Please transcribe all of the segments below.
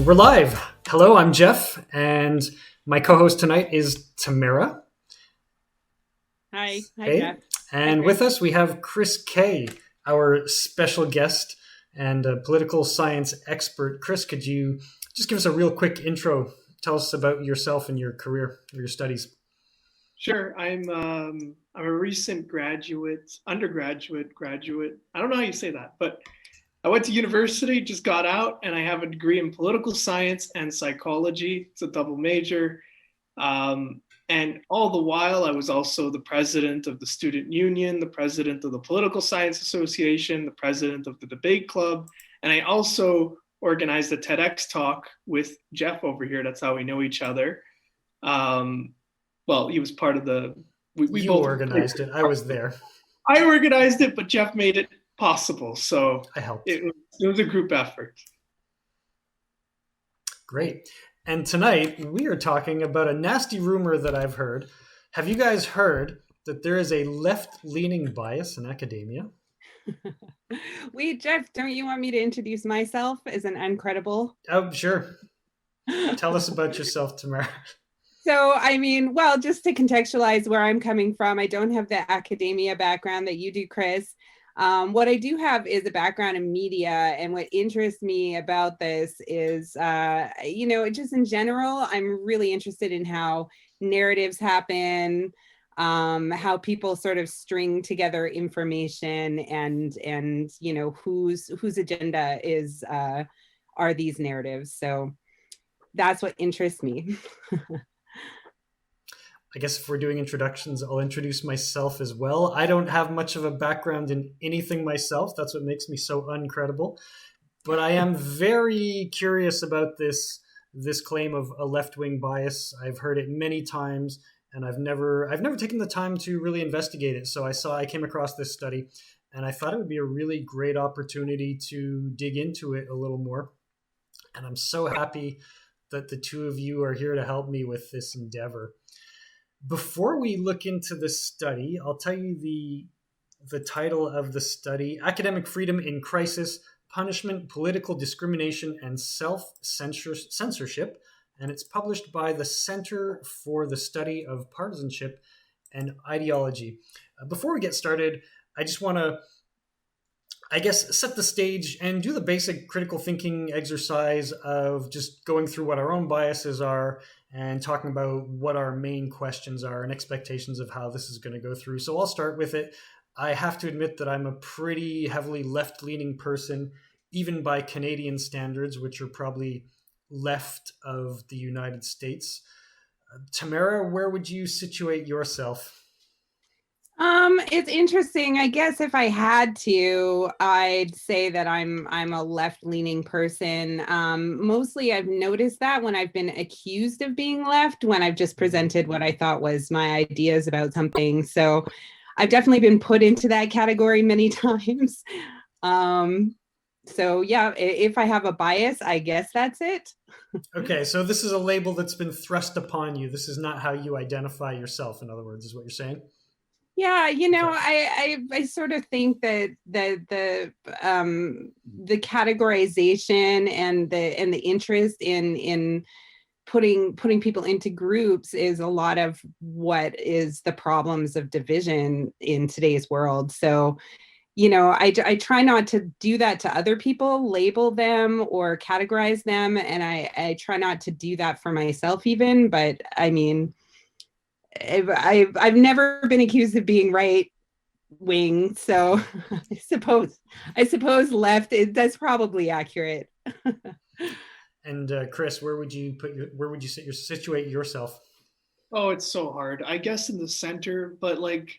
And we're live. Hello, I'm Geoff, and my co-host tonight is Tamara. Hi. Hi, Hey, Jeff. Hi, and Chris. with us we have Chris K, our special guest and a political science expert. Chris, could you just give us a real quick intro? Tell us about yourself and your career or your studies. Sure. I'm a recent undergraduate, graduate. I don't know how you say that, but I went to university, just got out, and I have a degree in political science and psychology. It's a double major. And all the while, I was also the president of the student union, the president of the Political Science Association, the president of the debate club, and I also organized a TEDx talk with Geoff over here. That's how we know each other. Um, well, he was part of the. We You both. organized it. I was there. I organized it, but Geoff made it possible. So I helped. it was a group effort. Great. And tonight we are talking about a nasty rumor that I've heard. Have you guys heard that there is a left-leaning bias in academia? Wait, Jeff, don't you want me to introduce myself as an uncredible? Oh, sure. Tell us about yourself, Tamara. So, just to contextualize where I'm coming from, I don't have the academia background that you do, Chris. What I do have is a background in media, and what interests me about this is, just in general, I'm really interested in how narratives happen, how people sort of string together information, and whose agenda is are these narratives. So that's what interests me. I guess if we're doing introductions, I'll introduce myself as well. I don't have much of a background in anything myself. That's what makes me so uncredible. But I am very curious about this claim of a left-wing bias. I've heard it many times, and I've never taken the time to really investigate it. So I came across this study, and I thought it would be a really great opportunity to dig into it a little more. And I'm so happy that the two of you are here to help me with this endeavor. Before we look into the study, I'll tell you the title of the study: Academic Freedom in Crisis, Punishment, Political Discrimination, and Self-Censorship. And it's published by the Center for the Study of Partisanship and Ideology. Before we get started, I just want to, set the stage and do the basic critical thinking exercise of just going through what our own biases are and talking about what our main questions are and expectations of how this is going to go through. So I'll start with it. I have to admit that I'm a pretty heavily left-leaning person, even by Canadian standards, which are probably left of the United States. Tamara, where would you situate yourself? It's interesting. I guess if I had to, I'd say that I'm a left-leaning person. Mostly I've noticed that when I've been accused of being left, when I've just presented what I thought was my ideas about something. So I've definitely been put into that category many times. So yeah, if I have a bias, I guess that's it. Okay, so this is a label that's been thrust upon you. This is not how you identify yourself, in other words, is what you're saying? Yeah, Okay. I sort of think that the categorization and the interest in putting people into groups is a lot of what is the problems of division in today's world. So, I try not to do that to other people, label them or categorize them, and I try not to do that for myself even. But I mean, I've never been accused of being right wing, so I suppose left. That's probably accurate. And Chris, where would you situate yourself? Oh, it's so hard. I guess in the center, but like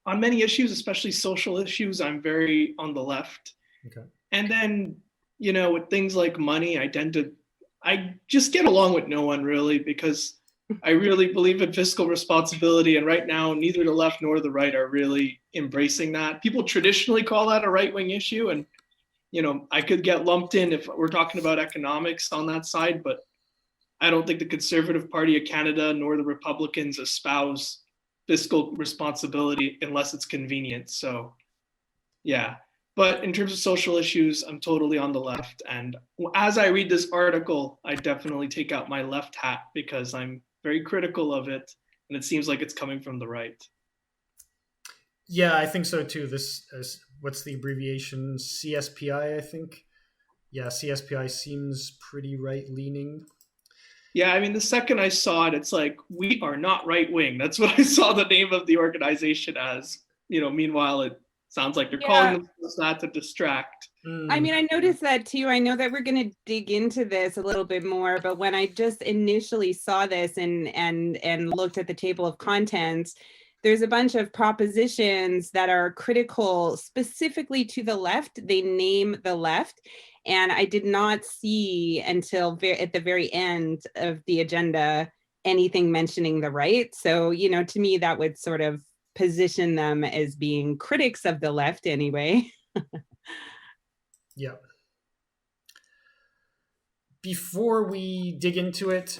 on many issues, especially social issues, I'm very on the left. Okay. And then, with things like money, I just get along with no one really because I really believe in fiscal responsibility. And right now, neither the left nor the right are really embracing that. People traditionally call that a right-wing issue. And, I could get lumped in if we're talking about economics on that side, but I don't think the Conservative Party of Canada nor the Republicans espouse fiscal responsibility unless it's convenient. So, yeah. But in terms of social issues, I'm totally on the left. And as I read this article, I definitely take out my left hat because I'm very critical of it. And it seems like it's coming from the right. Yeah, I think so too. This what's the abbreviation? CSPI, I think. Yeah, CSPI seems pretty right-leaning. Yeah, I mean, the second I saw it, it's like, we are not right-wing. That's what I saw the name of the organization as. Meanwhile, it sounds like they're calling themselves that to distract. I mean, I noticed that too. I know that we're going to dig into this a little bit more, but when I just initially saw this and looked at the table of contents, there's a bunch of propositions that are critical specifically to the left. They name the left, and I did not see until at the very end of the agenda anything mentioning the right. So, to me, that would sort of position them as being critics of the left anyway. Yeah. Before we dig into it,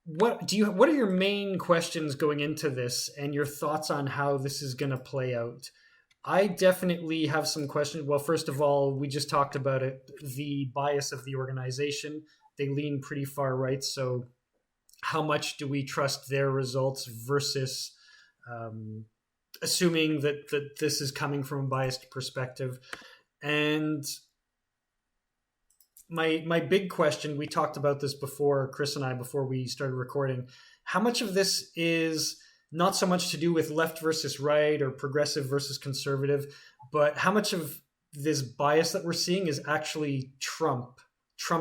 what are your main questions going into this and your thoughts on how this is going to play out? I definitely have some questions. Well, first of all, we just talked about it, the bias of the organization. They lean pretty far right. So how much do we trust their results versus assuming that this is coming from a biased perspective? And my big question, we talked about this before, Chris and I, before we started recording, how much of this is not so much to do with left versus right or progressive versus conservative, but how much of this bias that we're seeing is actually Trump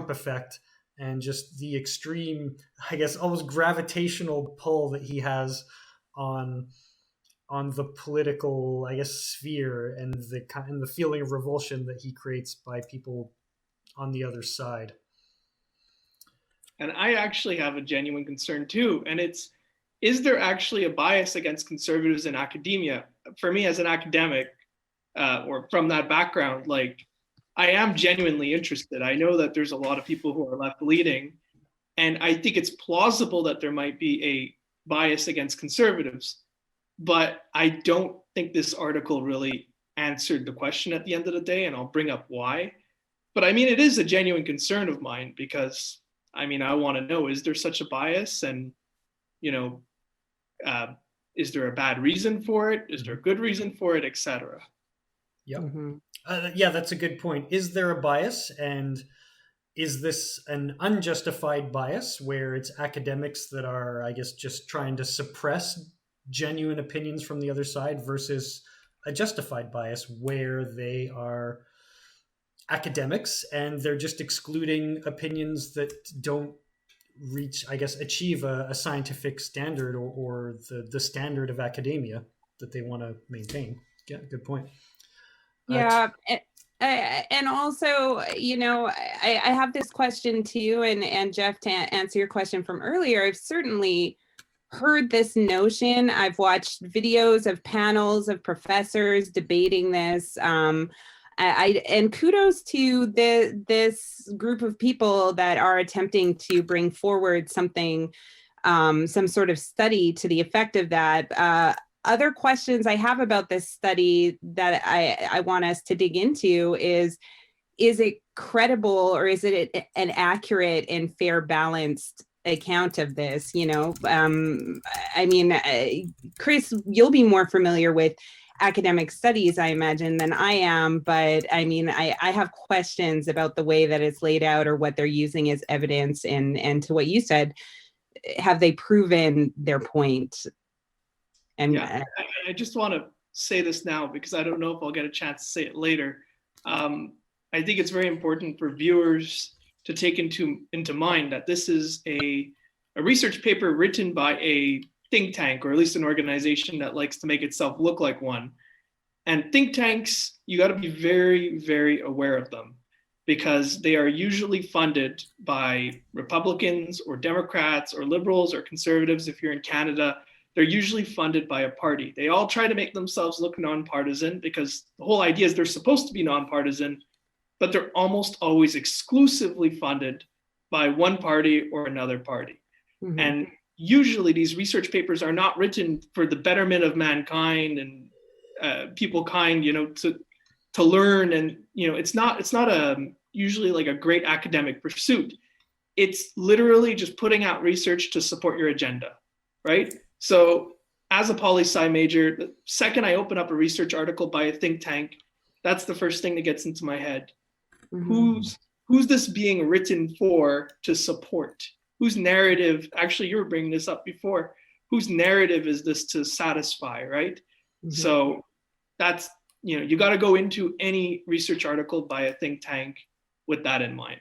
effect and just the extreme, I guess, almost gravitational pull that he has on the political, I guess, sphere and the feeling of revulsion that he creates by people on the other side. And I actually have a genuine concern too. And is there actually a bias against conservatives in academia? For me, as an academic, or from that background, like, I am genuinely interested. I know that there's a lot of people who are left leaning, and I think it's plausible that there might be a bias against conservatives. But I don't think this article really answered the question at the end of the day, and I'll bring up why. But I mean, it is a genuine concern of mine because, I mean, I want to know, is there such a bias? And, is there a bad reason for it? Is there a good reason for it, etc.? Yep. Yeah, that's a good point. Is there a bias? And is this an unjustified bias where it's academics that are, I guess, just trying to suppress genuine opinions from the other side versus a justified bias where they are academics and they're just excluding opinions that don't achieve a scientific standard or the standard of academia that they want to maintain. Yeah, good point. Yeah. And also, I have this question too, and Geoff, to answer your question from earlier, I've certainly heard this notion. I've watched videos of panels of professors debating this. And kudos to this group of people that are attempting to bring forward something, some sort of study to the effect of that. Other questions I have about this study that I want us to dig into is it credible, or is it an accurate and fair, balanced account of this? I mean, Chris, you'll be more familiar with academic studies, I imagine, than I am, but I mean, I have questions about the way that it's laid out or what they're using as evidence, and to what you said, have they proven their point? And yeah, I just want to say this now because I don't know if I'll get a chance to say it later. I think it's very important for viewers to take into mind that this is a research paper written by a think tank, or at least an organization that likes to make itself look like one. And think tanks, you got to be very, very aware of them because they are usually funded by Republicans or Democrats or liberals or conservatives. If you're in Canada, they're usually funded by a party. They all try to make themselves look nonpartisan because the whole idea is they're supposed to be nonpartisan, but they're almost always exclusively funded by one party or another party. Mm-hmm. And usually these research papers are not written for the betterment of mankind and people kind, to to learn, and it's not usually like a great academic pursuit. It's literally just putting out research to support your agenda, right? So as a poli-sci major, the second I open up a research article by a think tank, that's the first thing that gets into my head. Mm-hmm. Who's this being written for to support? Whose narrative, actually you were bringing this up before, whose narrative is this to satisfy, right? Mm-hmm. So that's, you got to go into any research article by a think tank with that in mind.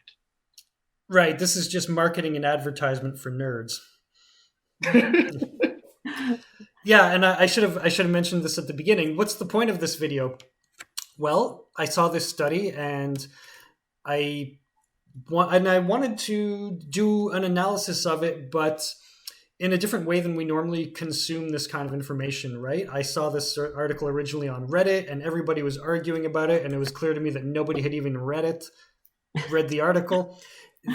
Right. This is just marketing and advertisement for nerds. Yeah, and I should have mentioned this at the beginning. What's the point of this video? Well, I saw this study and I wanted to do an analysis of it, but in a different way than we normally consume this kind of information, right? I saw this article originally on Reddit and everybody was arguing about it, and it was clear to me that nobody had even read the article.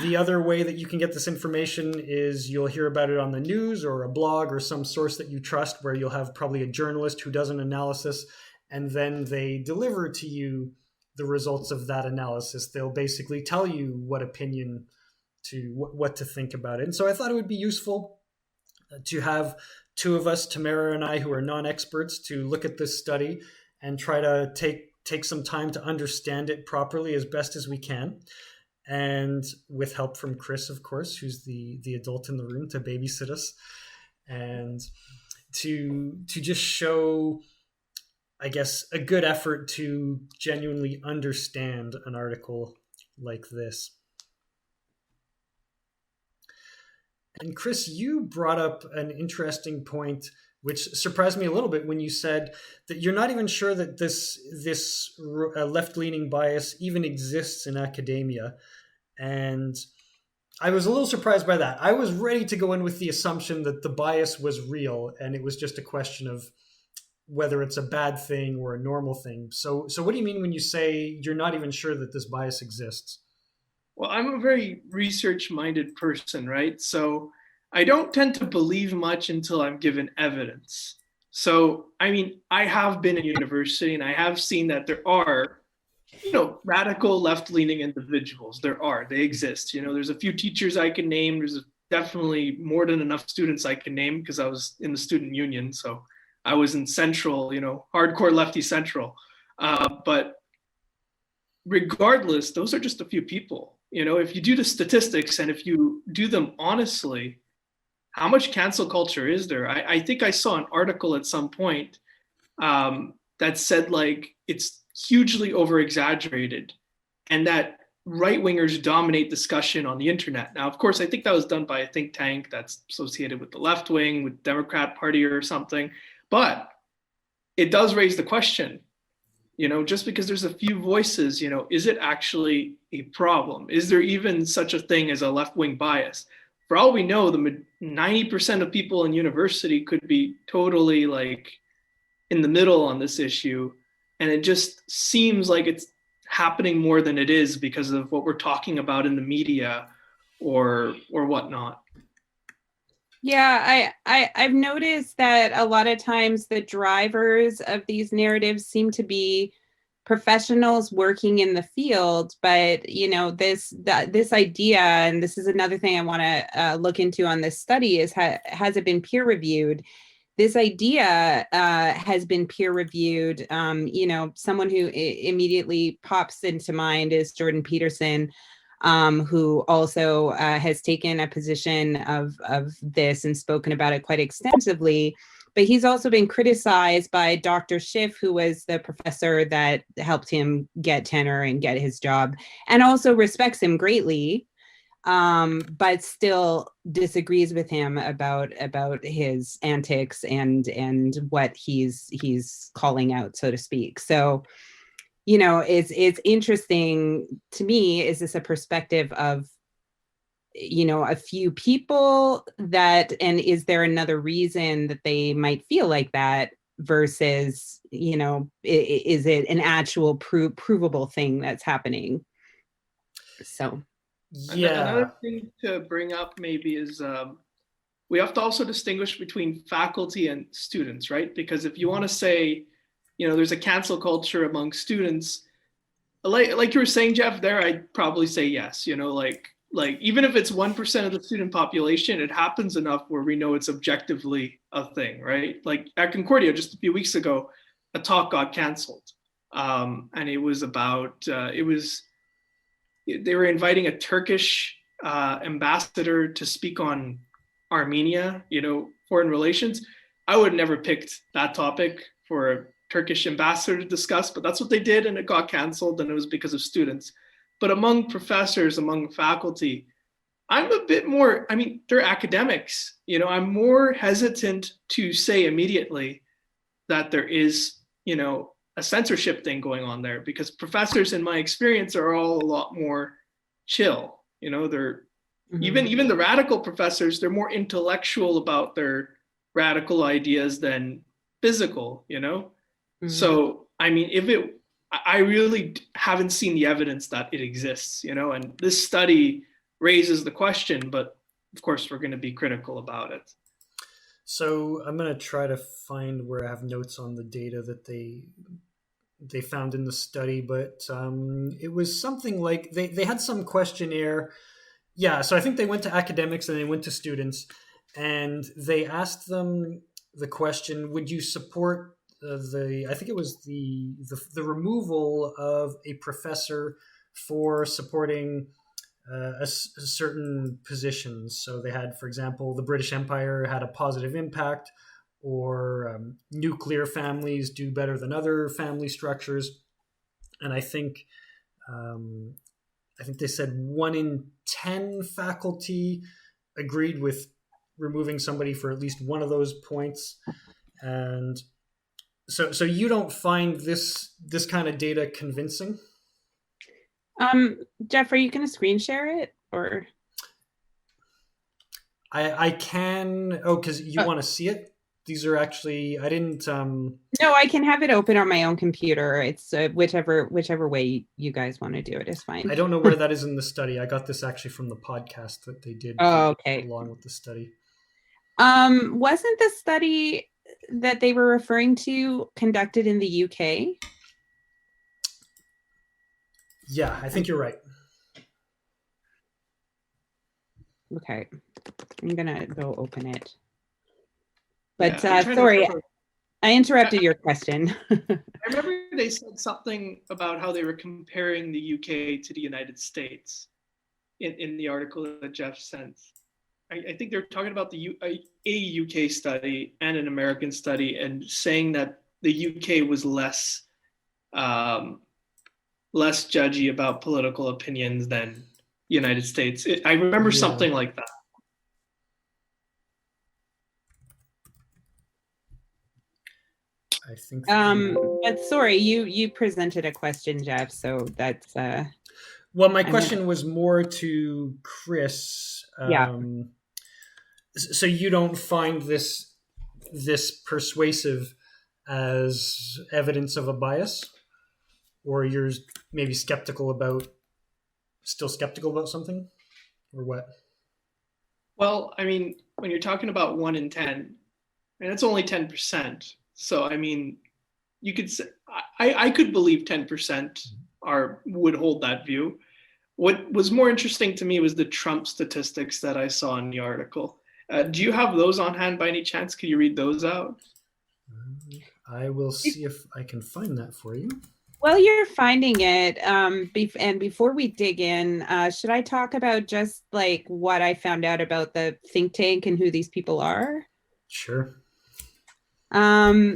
The other way that you can get this information is you'll hear about it on the news or a blog or some source that you trust, where you'll have probably a journalist who does an analysis, and then they deliver to you the results of that analysis. They'll basically tell you what opinion what to think about it. And so I thought it would be useful to have two of us, Tamara and I, who are non-experts, to look at this study and try to take some time to understand it properly as best as we can. And with help from Chris, of course, who's the adult in the room to babysit us, and to just show, I guess, a good effort to genuinely understand an article like this. And Chris, you brought up an interesting point, which surprised me a little bit, when you said that you're not even sure that this left-leaning bias even exists in academia. And I was a little surprised by that. I was ready to go in with the assumption that the bias was real and it was just a question of whether it's a bad thing or a normal thing. So what do you mean when you say you're not even sure that this bias exists? Well, I'm a very research-minded person, right? So I don't tend to believe much until I'm given evidence. So, I mean, I have been in university and I have seen that there are, radical left-leaning individuals. They exist. There's a few teachers I can name. There's definitely more than enough students I can name because I was in the student union. So I was in Central, hardcore lefty Central. But regardless, those are just a few people. If you do the statistics and if you do them honestly, how much cancel culture is there? I think I saw an article at some point that said like it's hugely over-exaggerated and that right-wingers dominate discussion on the internet. Now, of course, I think that was done by a think tank that's associated with the left wing, with Democrat Party or something. But it does raise the question, just because there's a few voices, is it actually a problem? Is there even such a thing as a left-wing bias? For all we know, the 90% of people in university could be totally like in the middle on this issue. And it just seems like it's happening more than it is because of what we're talking about in the media or whatnot. Yeah, I've noticed that a lot of times the drivers of these narratives seem to be professionals working in the field, but this idea, and this is another thing I want to look into on this study, is has it been peer reviewed? This idea has been peer reviewed. Someone who immediately pops into mind is Jordan Peterson, who also has taken a position of this and spoken about it quite extensively. But he's also been criticized by Dr. Schiff, who was the professor that helped him get tenure and get his job, and also respects him greatly, but still disagrees with him about his antics and what he's calling out, so to speak. So, it's interesting to me. Is this a perspective of, a few people and is there another reason that they might feel like that versus, is it an actual provable thing that's happening? So. Yeah. Another thing to bring up maybe is we have to also distinguish between faculty and students, right? Because if you want to say, there's a cancel culture among students, like you were saying, Geoff, there, I'd probably say yes. Like even if it's 1% of the student population, it happens enough where we know it's objectively a thing, right? Like at Concordia just a few weeks ago, a talk got canceled, and it was about they were inviting a Turkish ambassador to speak on Armenia, foreign relations. I would have never picked that topic for a Turkish ambassador to discuss, but that's what they did, and it got canceled, and it was because of students. But among professors, among faculty, I'm a bit more, they're academics. I'm more hesitant to say immediately that there is, a censorship thing going on there, because professors, in my experience, are all a lot more chill. They're even the radical professors, they're more intellectual about their radical ideas than physical, So, I really haven't seen the evidence that it exists, and this study raises the question, but of course we're going to be critical about it. So I'm going to try to find where I have notes on the data that they found in the study, but it was something like they had some questionnaire. Yeah, so I think they went to academics and they went to students, and they asked them the question, would you support I think it was the removal of a professor for supporting a certain positions. So they had, for example, the British Empire had a positive impact, or nuclear families do better than other family structures. And I think they said 1 in 10 faculty agreed with removing somebody for at least one of those points. And so you don't find this kind of data convincing? Geoff, are you going to screen share it, or? I can. Oh, because you want to see it? These are actually, I didn't. No, I can have it open on my own computer. It's whichever way you guys want to do it is fine. I don't know where that is in the study. I got this actually from the podcast that they did. Okay. Along with the study. Wasn't the study that they were referring to conducted in the UK? Yeah, I think you're right. Okay, I'm gonna go open it. But yeah, sorry, I interrupted your question. I remember they said something about how they were comparing the UK to the United States in the article that Geoff sent. I think they're talking about a UK study and an American study, and saying that the UK was less judgy about political opinions than the United States. I remember something like that. I think. But sorry, you presented a question, Geoff. So that's. Well, my question was more to Chris. Yeah. So you don't find this persuasive as evidence of a bias, or you're maybe still skeptical about something, or what? Well, when you're talking about 1 in 10, and it's only 10%. So, you could say, I could believe 10% would hold that view. What was more interesting to me was the Trump statistics that I saw in the article. Do you have those on hand by any chance? Could you read those out? I will see if I can find that for you. Well, you're finding it. And before we dig in, should I talk about just like what I found out about the think tank and who these people are? Sure. So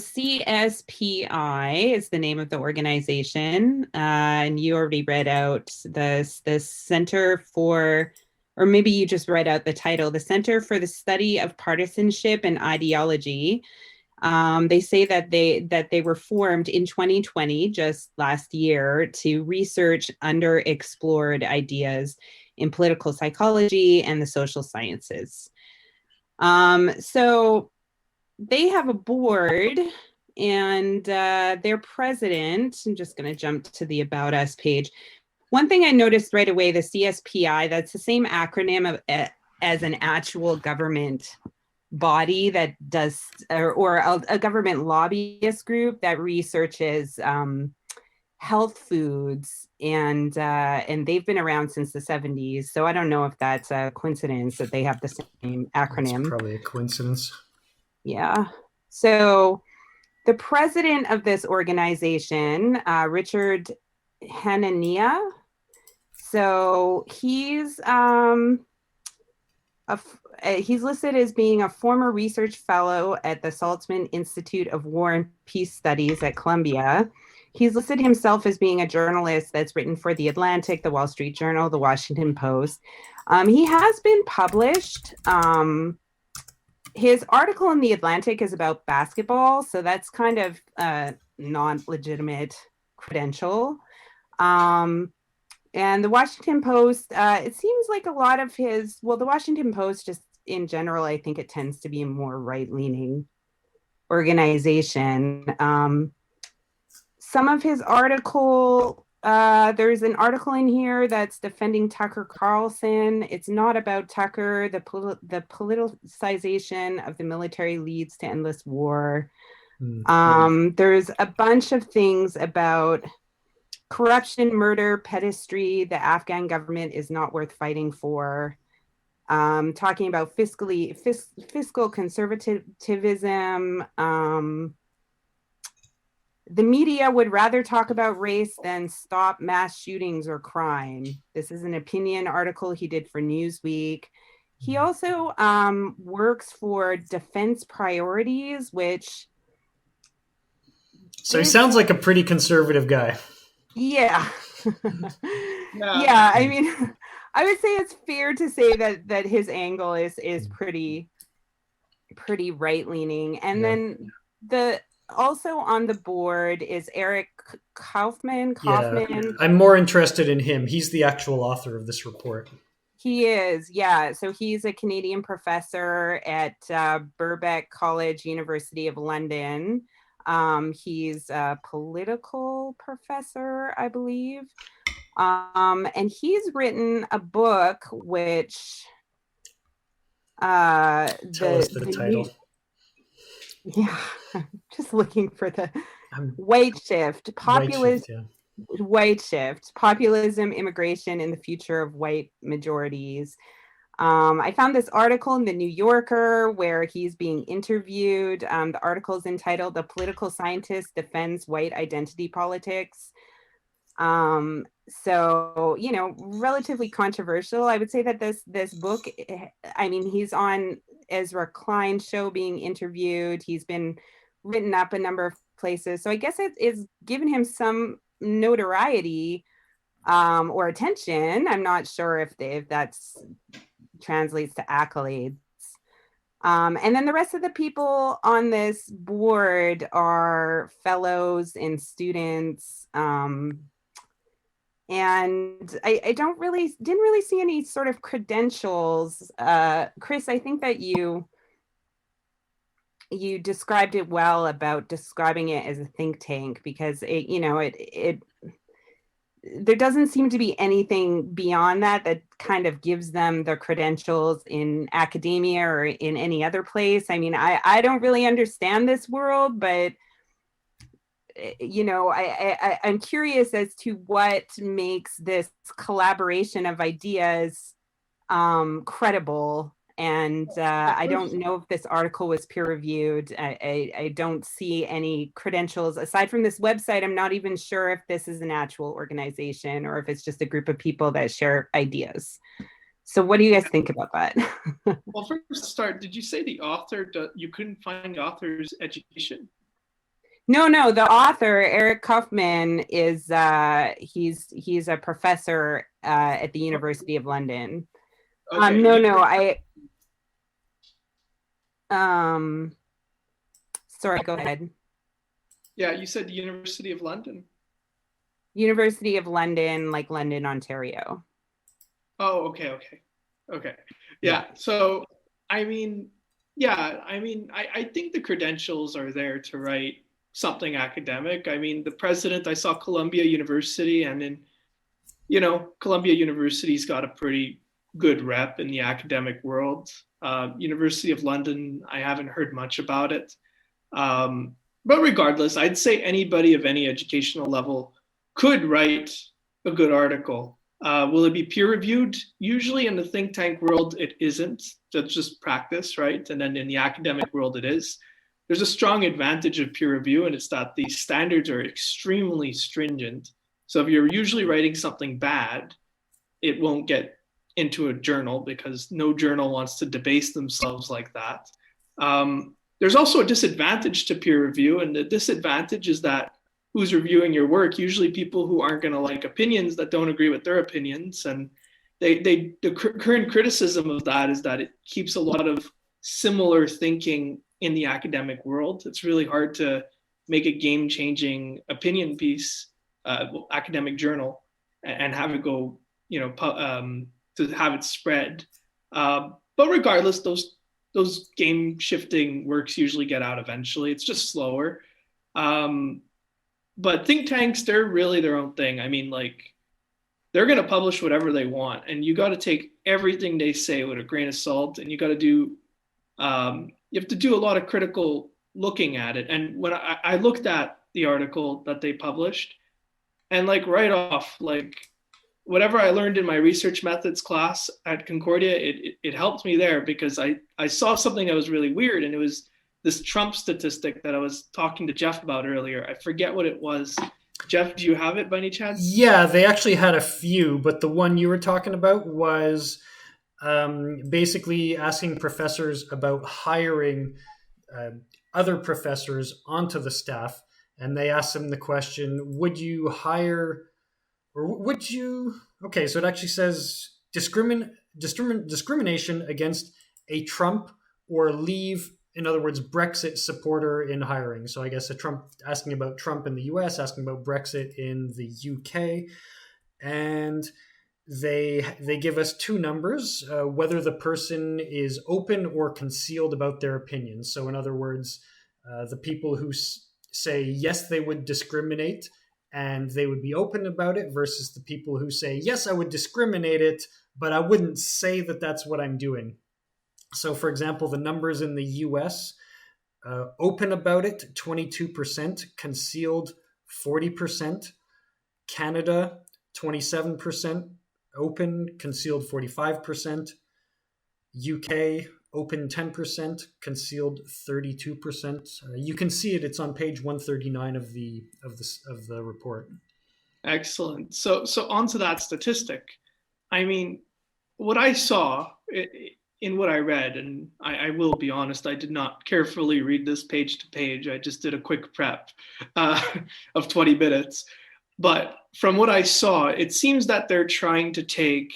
CSPI is the name of the organization, and you already read out the Center for, or maybe you just read out the title, the Center for the Study of Partisanship and Ideology. They say that they were formed in 2020, just last year, to research underexplored ideas in political psychology and the social sciences. So they have a board, and their president, I'm just going to jump to the About Us page. One thing I noticed right away, the CSPI, that's the same acronym as an actual government body that does, or a government lobbyist group that researches health foods, and they've been around since the 70s. So I don't know if that's a coincidence that they have the same acronym. It's probably a coincidence. Yeah. So the president of this organization, Richard Hananiah, so he's listed as being a former research fellow at the Saltzman Institute of War and Peace Studies at Columbia. He's listed himself as being a journalist that's written for The Atlantic, The Wall Street Journal, The Washington Post. He has been published. His article in The Atlantic is about basketball, so that's kind of a non-legitimate credential. And the Washington Post, it seems like a lot of his, well, the Washington Post just in general, I think it tends to be a more right-leaning organization. Some of his article, there's an article in here that's defending Tucker Carlson. It's not about Tucker. The politicization of the military leads to endless war. There's a bunch of things about corruption, murder, pederasty. The Afghan government is not worth fighting for. Talking about fiscal conservatism. The media would rather talk about race than stop mass shootings or crime. This is an opinion article he did for Newsweek. He also works for Defense Priorities, which... So he sounds like a pretty conservative guy. Yeah. Yeah, I mean, I would say it's fair to say that his angle is pretty right-leaning. And then also on the board is Eric Kaufman. Yeah, I'm more interested in him. He's the actual author of this report. He is, yeah. So he's a Canadian professor at Birkbeck College, University of London. He's a political professor, I believe. And he's written a book which... Tell us the title. Yeah, just looking for the White Shift, White Shift, Populism, Immigration, and the Future of White Majorities. I found this article in the New Yorker where he's being interviewed. The article is entitled "The Political Scientist Defends White Identity Politics." So, you know, relatively controversial. I would say that this book, I mean, he's on Ezra Klein's show being interviewed. He's been written up a number of places. So I guess it is giving him some notoriety or attention. I'm not sure if that's translates to accolades. And then the rest of the people on this board are fellows and students. And I didn't really see any sort of credentials. Chris, I think that you described it well about describing it as a think tank, because it there doesn't seem to be anything beyond that kind of gives them the credentials in academia or in any other place. I mean, I don't really understand this world, but you know, I'm curious as to what makes this collaboration of ideas credible. And I don't know if this article was peer reviewed. I don't see any credentials aside from this website. I'm not even sure if this is an actual organization or if it's just a group of people that share ideas. So what do you guys think about that? Well, first to start, did you say the author, you couldn't find the author's education? No. The author, Eric Kaufman, is he's a professor at the University of London. Okay. Sorry, go ahead. Yeah, you said the University of London. University of London, like London, Ontario. Oh, okay. Yeah. So, I think the credentials are there to write something academic. I mean, the president, I saw Columbia University, and Columbia University's got a pretty good rep in the academic world. University of London, I haven't heard much about it. But regardless, I'd say anybody of any educational level could write a good article. Will it be peer reviewed? Usually in the think tank world, it isn't. That's just practice, right? And then in the academic world, it is. There's a strong advantage of peer review, and it's that the standards are extremely stringent. So if you're usually writing something bad, it won't get into a journal because no journal wants to debase themselves like that. There's also a disadvantage to peer review, and the disadvantage is that who's reviewing your work? Usually people who aren't going to like opinions that don't agree with their opinions. And the current criticism of that is that it keeps a lot of similar thinking in the academic world. It's really hard to make a game-changing opinion piece, academic journal, and have it go, to have it spread. But regardless, those game-shifting works usually get out eventually. It's just slower. But think tanks, they're really their own thing. I mean, like, they're going to publish whatever they want, and you got to take everything they say with a grain of salt, and you got to do, you have to do a lot of critical looking at it. And when I looked at the article that they published, and like right off, like whatever I learned in my research methods class at Concordia, it helped me there because I saw something that was really weird, and it was this Trump statistic that I was talking to Geoff about earlier. I forget what it was. Geoff, do you have it by any chance? Yeah, they actually had a few, but the one you were talking about was basically asking professors about hiring other professors onto the staff. And they asked them the question, would you hire, or would you, okay, so it actually says discrimination against a Trump or Leave, in other words, Brexit supporter in hiring. So I guess asking about Trump in the US, asking about Brexit in the UK. And they give us two numbers, whether the person is open or concealed about their opinions. So in other words, the people who say, yes, they would discriminate and they would be open about it versus the people who say, yes, I would discriminate it, but I wouldn't say that that's what I'm doing. So, for example, the numbers in the US, open about it, 22%, concealed, 40%, Canada, 27%, open, concealed, 45%, UK, open, 10%, concealed, 32%. You can see it. It's on page 139 of the report. Excellent. So onto that statistic. I mean, what I saw in what I read, and I will be honest, I did not carefully read this page to page. I just did a quick prep of 20 minutes. But from what I saw, it seems that they're trying to take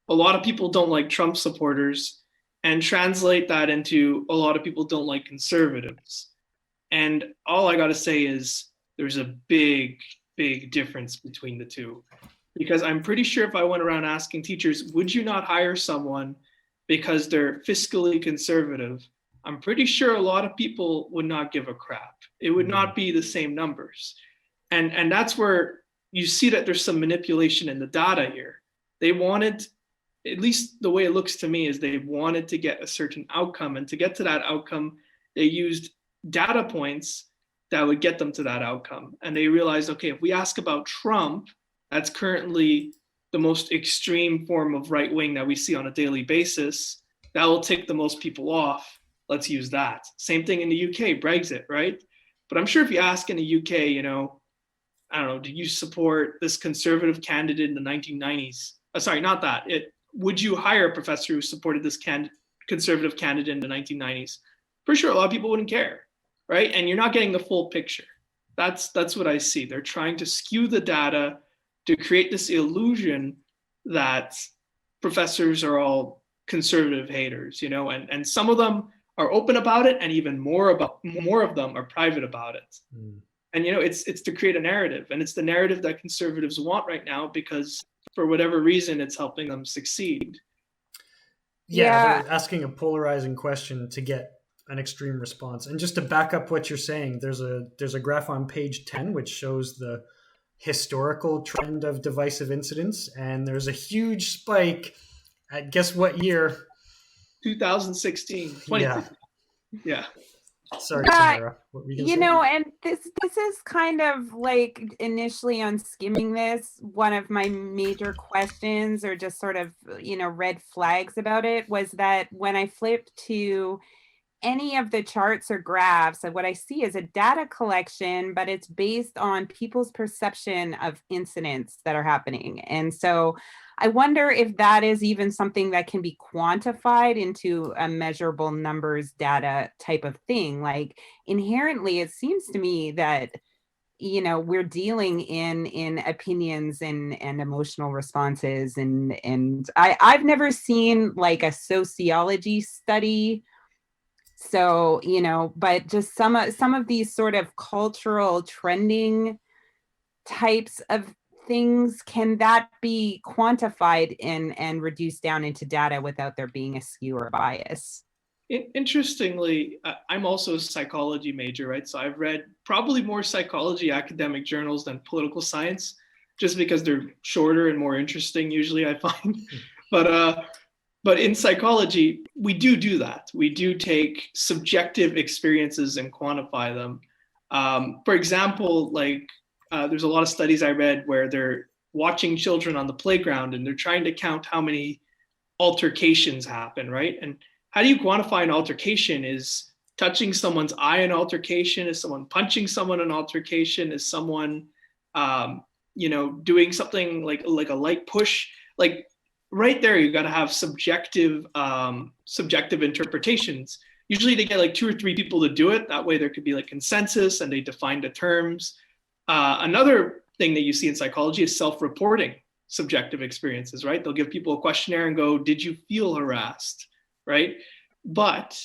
a lot of people don't like Trump supporters and translate that into a lot of people don't like conservatives. And all I got to say is there's a big, big difference between the two. Because I'm pretty sure if I went around asking teachers, would you not hire someone because they're fiscally conservative, I'm pretty sure a lot of people would not give a crap. It would not be the same numbers. And that's where you see that there's some manipulation in the data here. They wanted, at least the way it looks to me, is they wanted to get a certain outcome. And to get to that outcome, they used data points that would get them to that outcome. And they realized, okay, if we ask about Trump, that's currently the most extreme form of right wing that we see on a daily basis, that will take the most people off. Let's use that. Same thing in the UK, Brexit, right? But I'm sure if you ask in the UK, I don't know, do you support this conservative candidate in the 1990s? Sorry, not that. Would you hire a professor who supported this conservative candidate in the 1990s? For sure, a lot of people wouldn't care, right? And you're not getting the full picture. That's what I see. They're trying to skew the data to create this illusion that professors are all conservative haters, and some of them are open about it, and even more of them are private about it. And it's to create a narrative, and it's the narrative that conservatives want right now because for whatever reason it's helping them succeed. Yeah, they're asking a polarizing question to get an extreme response. And just to back up what you're saying, there's a graph on page 10 which shows the historical trend of divisive incidents, and there's a huge spike Guess what year? 2016. Yeah. Yeah. Sorry, Yeah, Tamara. What were you gonna say? and this is kind of like, initially on skimming this, one of my major questions, or just sort of, red flags about it, was that when I flipped to any of the charts or graphs, what I see is a data collection, but it's based on people's perception of incidents that are happening. And so I wonder if that is even something that can be quantified into a measurable numbers data type of thing. Like, inherently, it seems to me that we're dealing in opinions and emotional responses, and I've never seen like a sociology study. So, but just some of these sort of cultural trending types of things, can that be quantified and reduced down into data without there being a skew or bias? Interestingly, I'm also a psychology major, right? So I've read probably more psychology academic journals than political science, just because they're shorter and more interesting usually, I find. But in psychology, we do that. We do take subjective experiences and quantify them. For example, like there's a lot of studies I read where they're watching children on the playground and they're trying to count how many altercations happen, right? And how do you quantify an altercation? Is touching someone's eye an altercation? Is someone punching someone an altercation? Is someone, doing something like a light push? Like right there, you got to have subjective interpretations. Usually they get like 2 or 3 people to do it. That way there could be like consensus and they define the terms. Another thing that you see in psychology is self-reporting subjective experiences, right? They'll give people a questionnaire and go, did you feel harassed, right? But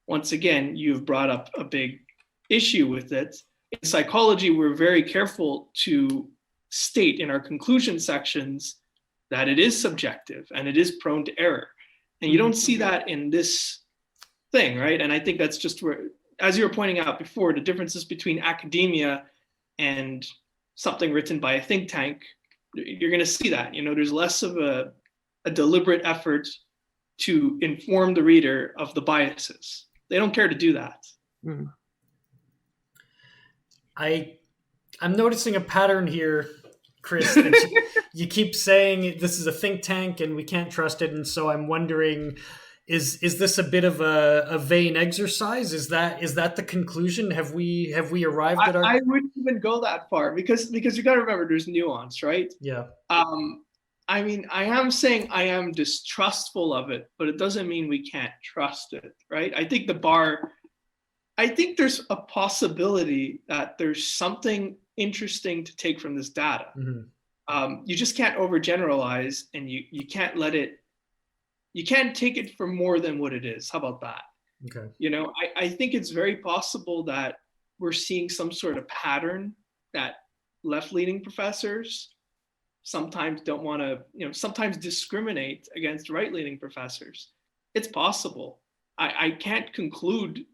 once again, you've brought up a big issue with it. In psychology, we're very careful to state in our conclusion sections that it is subjective and it is prone to error. And you don't see that in this thing, right? And I think that's just where, as you were pointing out before, the differences between academia and something written by a think tank, you're going to see that. There's less of a deliberate effort to inform the reader of the biases. They don't care to do that. I'm noticing a pattern here, Chris, that you keep saying this is a think tank and we can't trust it. And so I'm wondering, is this a bit of a vain exercise? Is that the conclusion? Have we arrived at our... I wouldn't even go that far because you got to remember there's nuance, right? Yeah. I mean, I am saying I am distrustful of it, but it doesn't mean we can't trust it, right? I think there's a possibility that there's something interesting to take from this data. Mm-hmm. You just can't overgeneralize, and you can't you can't take it for more than what it is. How about that? Okay. I think it's very possible that we're seeing some sort of pattern that left-leaning professors sometimes don't want to, sometimes discriminate against right-leaning professors. It's possible. I can't conclude,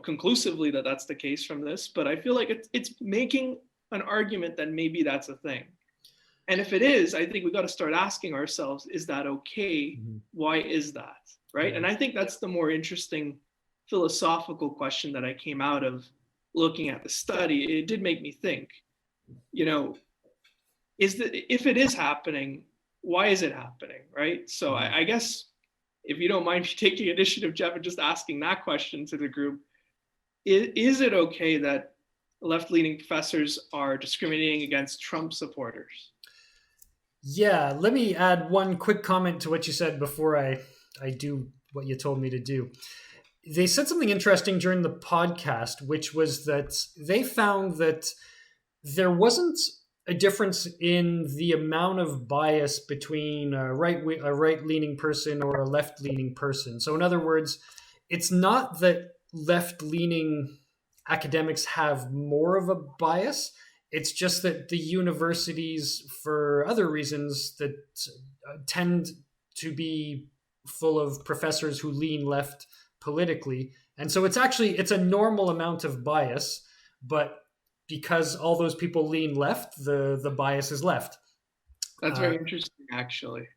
conclusively that that's the case from this, but I feel like it's making an argument that maybe that's a thing. And if it is, I think we got to start asking ourselves, is that okay? Mm-hmm. Why is that? Right. Yeah. And I think that's the more interesting philosophical question that I came out of looking at the study. It did make me think, if it is happening, why is it happening? Right. So I guess if you don't mind me taking initiative, Geoff, and just asking that question to the group, is it okay that left-leaning professors are discriminating against Trump supporters? Yeah, let me add one quick comment to what you said before I do what you told me to do. They said something interesting during the podcast, which was that they found that there wasn't a difference in the amount of bias between a right-leaning person or a left-leaning person. So in other words, it's not that left-leaning academics have more of a bias. It's just that the universities, for other reasons, that tend to be full of professors who lean left politically. And so it's a normal amount of bias, but because all those people lean left, the bias is left. That's very interesting, actually.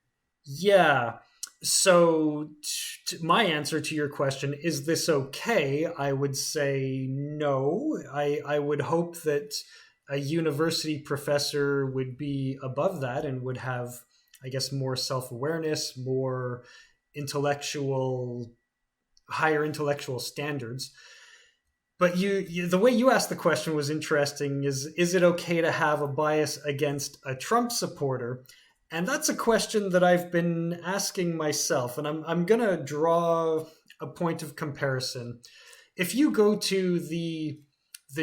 Yeah. So, my answer to your question, is this okay? I would say no. I would hope that a university professor would be above that and would have, I guess, more self awareness, more intellectual, higher intellectual standards. But the way you asked the question was interesting. Is it okay to have a bias against a Trump supporter? And that's a question that I've been asking myself, and I'm gonna draw a point of comparison. If you go to the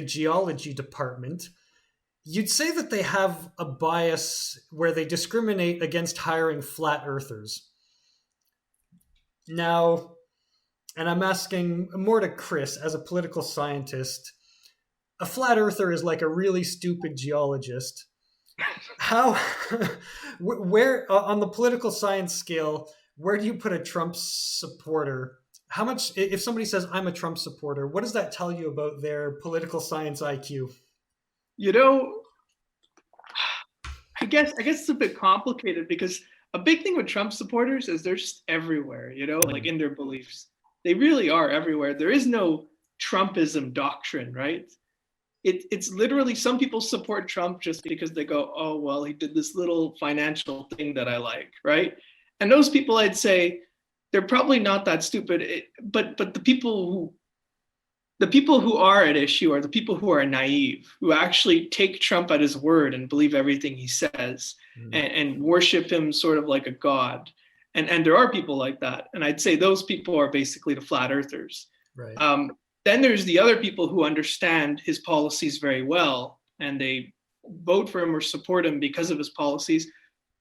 geology department, you'd say that they have a bias where they discriminate against hiring flat earthers. Now, and I'm asking more to Chris as a political scientist, a flat earther is like a really stupid geologist. How, where on the political science scale, where do you put a Trump supporter? How much, if somebody says I'm a Trump supporter, what does that tell you about their political science IQ? You know, I guess it's a bit complicated because a big thing with Trump supporters is they're just everywhere, like in their beliefs. They really are everywhere. There is no Trumpism doctrine, right? It's literally, some people support Trump just because they go, oh, well, he did this little financial thing that I like, right? And those people, I'd say, they're probably not that stupid. But the people who are at issue are the people who are naive, who actually take Trump at his word and believe everything he says, and worship him sort of like a god. And there are people like that. And I'd say those people are basically the flat earthers. Right. Then there's the other people who understand his policies very well, and they vote for him or support him because of his policies.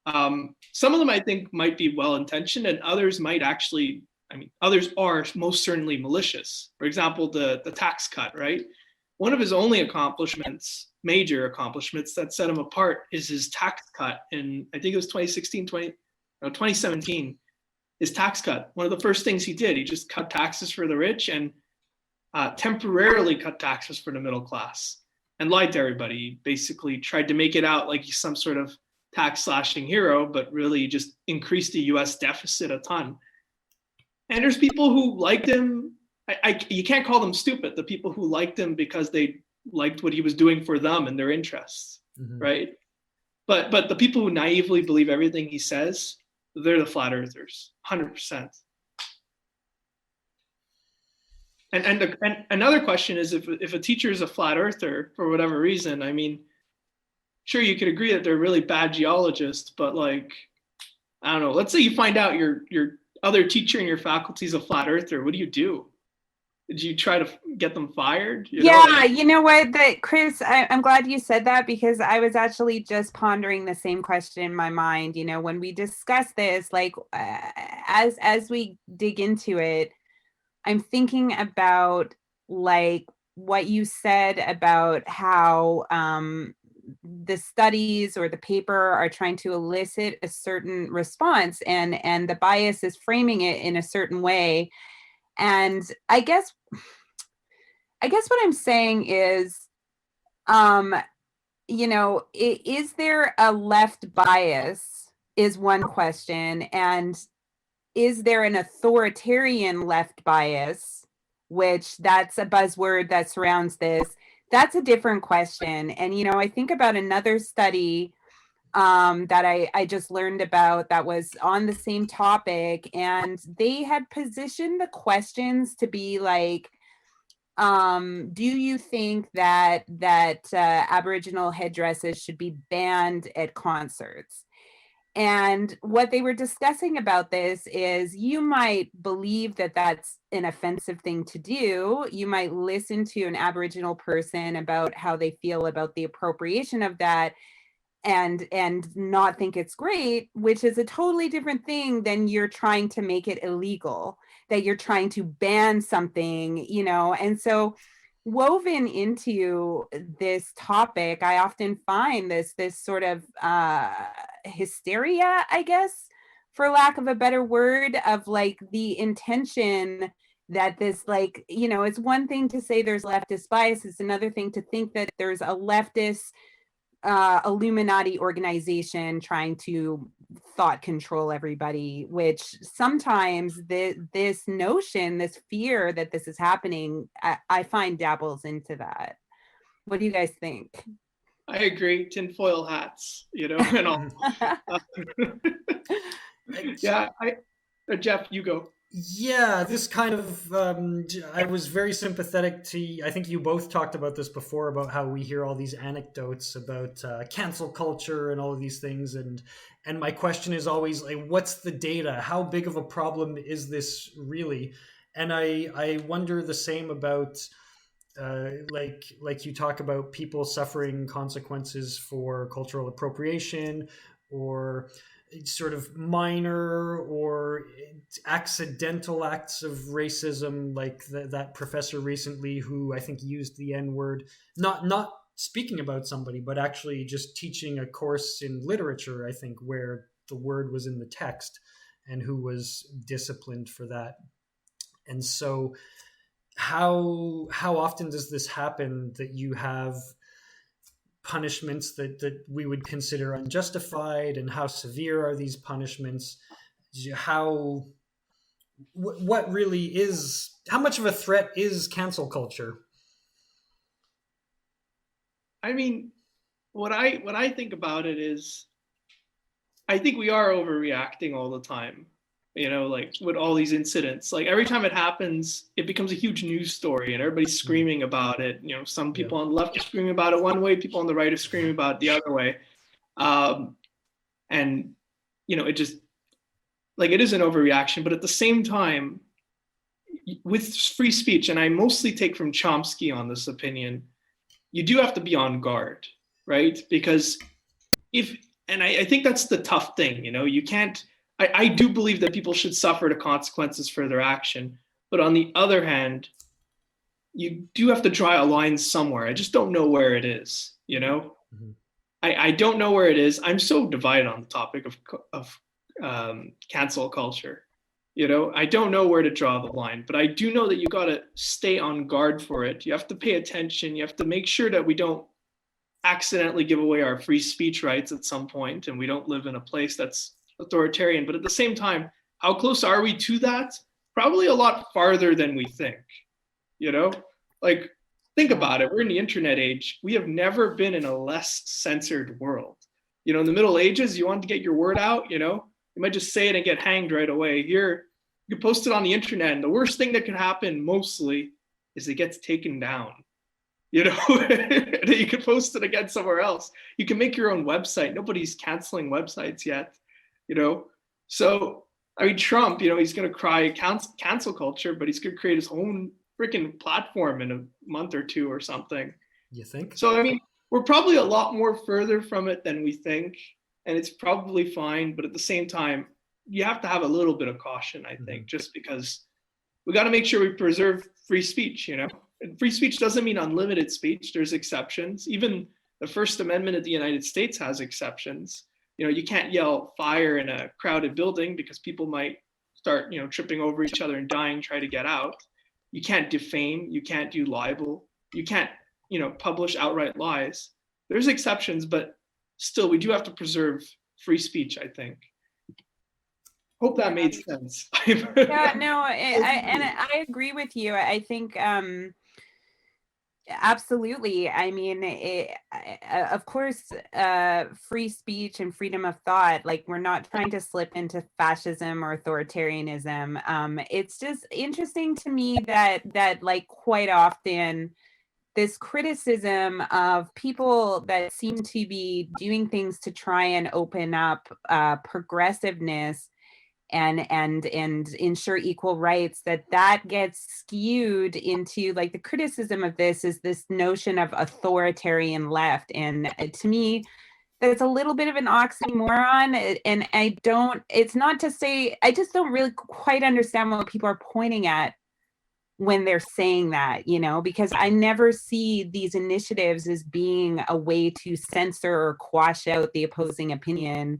Some of them I think might be well-intentioned, and others might actually, others are most certainly malicious. For example, the tax cut, right? One of his only major accomplishments that set him apart is his tax cut in, I think it was 2017, his tax cut. One of the first things he did, he just cut taxes for the rich and temporarily cut taxes for the middle class and lied to everybody. He basically tried to make it out like he's some sort of tax slashing hero, but really just increased the US deficit a ton. And there's people who liked him. You can't call them stupid. The people who liked him because they liked what he was doing for them and their interests, right? But the people who naively believe everything he says, they're the flat earthers, 100%. And another question is, if a teacher is a flat earther for whatever reason, sure, you could agree that they're really bad geologists, but I don't know, let's say you find out your other teacher in your faculty is a flat earther. What do you do? Did you try to get them fired? You know what, Chris, I'm glad you said that, because I was actually just pondering the same question in my mind. When we discuss this, as we dig into it, I'm thinking about what you said about how the studies or the paper are trying to elicit a certain response, and the bias is framing it in a certain way. And I guess what I'm saying is, is there a left bias is one question, and is there an authoritarian left bias, which that's a buzzword that surrounds this? That's a different question. And, I think about another study that I just learned about that was on the same topic, and they had positioned the questions to be like, do you think that Aboriginal headdresses should be banned at concerts? And what they were discussing about this is, you might believe that that's an offensive thing to do. You might listen to an Aboriginal person about how they feel about the appropriation of that and not think it's great, which is a totally different thing than you're trying to make it illegal, that you're trying to ban something, And so woven into this topic, I often find this sort of hysteria, I guess, for lack of a better word, of the intention that this, it's one thing to say there's leftist bias. It's another thing to think that there's a leftist Illuminati organization trying to thought control everybody, which sometimes this notion, this fear that this is happening, I find dabbles into that. What do you guys think? I agree. Tinfoil hats, and all. Yeah, Geoff, you go. Yeah, this kind of, I was very sympathetic to, I think you both talked about this before, about how we hear all these anecdotes about cancel culture and all of these things. And my question is always, like, what's the data? How big of a problem is this really? And I wonder the same about, like you talk about people suffering consequences for cultural appropriation, or sort of minor or accidental acts of racism, like that professor recently who I think used the N-word, not speaking about somebody, but actually just teaching a course in literature, I think, where the word was in the text, and who was disciplined for that. And so how often does this happen, that you have punishments that we would consider unjustified, and how severe are these punishments? What really is, how much of a threat is cancel culture? I mean, what I think about it is, I think we are overreacting all the time. Like with all these incidents, like every time it happens, it becomes a huge news story and everybody's screaming about it. Some people on the left are screaming about it one way, people on the right are screaming about it the other way. And, it just, like, it is an overreaction, but at the same time, with free speech, and I mostly take from Chomsky on this opinion, you do have to be on guard, right? Because I think that's the tough thing, you can't, I do believe that people should suffer the consequences for their action. But on the other hand, you do have to draw a line somewhere. I just don't know where it is, Mm-hmm. I don't know where it is. I'm so divided on the topic of cancel culture. I don't know where to draw the line, but I do know that you got to stay on guard for it. You have to pay attention. You have to make sure that we don't accidentally give away our free speech rights at some point, and we don't live in a place that's authoritarian. But at the same time, how close are we to that? Probably a lot farther than we think. Like, think about it. We're in the internet age. We have never been in a less censored world. In the Middle Ages, you wanted to get your word out, you might just say it and get hanged right away. Here, you can post it on the internet, and the worst thing that can happen mostly is it gets taken down. You can post it again somewhere else. You can make your own website. Nobody's canceling websites yet. So I mean, Trump, he's going to cry cancel culture, but he's going to create his own freaking platform in a month or two or something. You think? So, I mean, we're probably a lot more further from it than we think, and it's probably fine. But at the same time, you have to have a little bit of caution, I think, just because we got to make sure we preserve free speech, And free speech doesn't mean unlimited speech. There's exceptions. Even the First Amendment of the United States has exceptions. You can't yell fire in a crowded building because people might start, tripping over each other and dying, try to get out. You can't defame. You can't do libel. You can't, publish outright lies. There's exceptions, but still, we do have to preserve free speech, I think. Hope that made sense. Yeah, no, I agree with you. I think, absolutely. I mean, of course, free speech and freedom of thought, like, we're not trying to slip into fascism or authoritarianism. It's just interesting to me that like, quite often this criticism of people that seem to be doing things to try and open up progressiveness and ensure equal rights, that gets skewed into, like, the criticism of this is this notion of authoritarian left. And to me, that's a little bit of an oxymoron. And it's not to say, I just don't really quite understand what people are pointing at when they're saying that, because I never see these initiatives as being a way to censor or quash out the opposing opinion.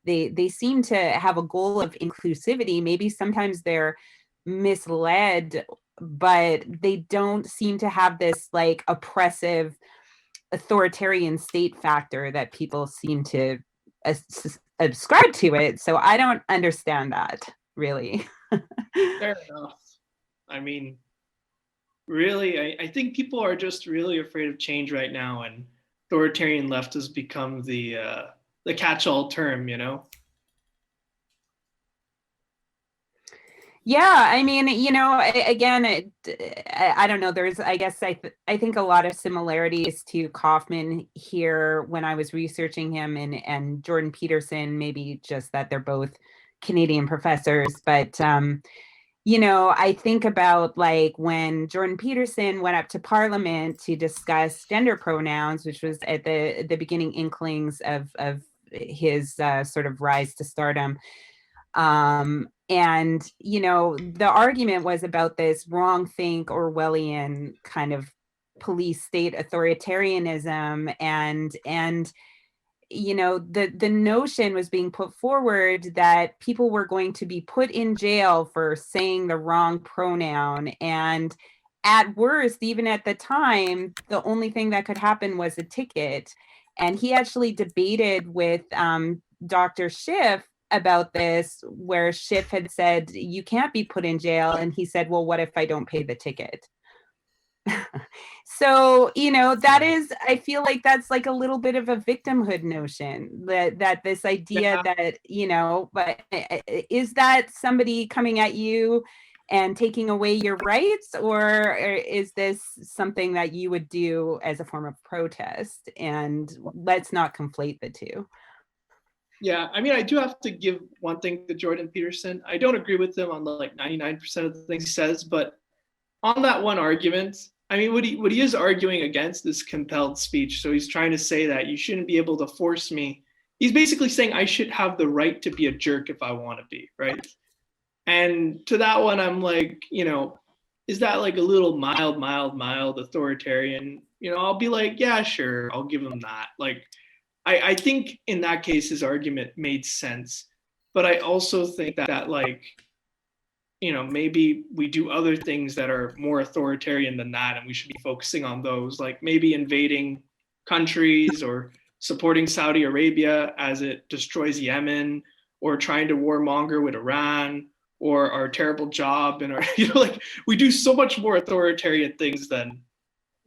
They seem to have a goal of inclusivity. Maybe sometimes they're misled, but they don't seem to have this, like, oppressive authoritarian state factor that people seem to subscribe to it. So I don't understand that, really. Fair enough. I mean, really, I think people are just really afraid of change right now, and authoritarian left has become the catch-all term, you know? Yeah, I mean, again, I don't know. There's, I guess, I think a lot of similarities to Kaufman here when I was researching him, and Jordan Peterson. Maybe just that they're both Canadian professors, but I think about like when Jordan Peterson went up to Parliament to discuss gender pronouns, which was at the beginning inklings of his sort of rise to stardom. And the argument was about this wrong think Orwellian kind of police state authoritarianism, and the notion was being put forward that people were going to be put in jail for saying the wrong pronoun, and at worst, even at the time, the only thing that could happen was a ticket. And he actually debated with Dr. Schiff about this, where Schiff had said, you can't be put in jail. And he said, well, what if I don't pay the ticket? So, that is, I feel like that's like a little bit of a victimhood notion, that this idea that, but is that somebody coming at you and taking away your rights, or is this something that you would do as a form of protest? And let's not conflate the two. Yeah, I mean, I do have to give one thing to Jordan Peterson. I don't agree with him on like 99% of the things he says, but on that one argument, I mean, what he is arguing against is compelled speech. So he's trying to say that you shouldn't be able to force me. He's basically saying I should have the right to be a jerk if I want to be, right? And to that one, I'm like, is that like a little mild authoritarian? I'll be like, yeah, sure, I'll give him that. Like, I think in that case, his argument made sense. But I also think that like, maybe we do other things that are more authoritarian than that, and we should be focusing on those, like maybe invading countries or supporting Saudi Arabia as it destroys Yemen, or trying to warmonger with Iran, or our terrible job and our, like we do so much more authoritarian things than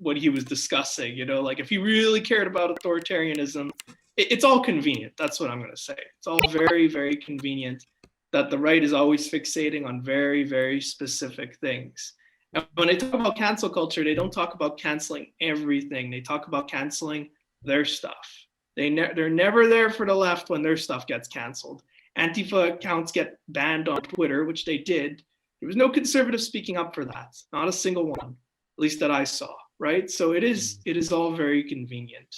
what he was discussing, like if he really cared about authoritarianism, it's all convenient. That's what I'm going to say. It's all very, very convenient that the right is always fixating on very, very specific things. And when they talk about cancel culture, they don't talk about canceling everything. They talk about canceling their stuff. They're never there for the left when their stuff gets canceled. Antifa accounts get banned on Twitter, which they did. There was no conservative speaking up for that. Not a single one, at least that I saw. Right? So it is all very convenient.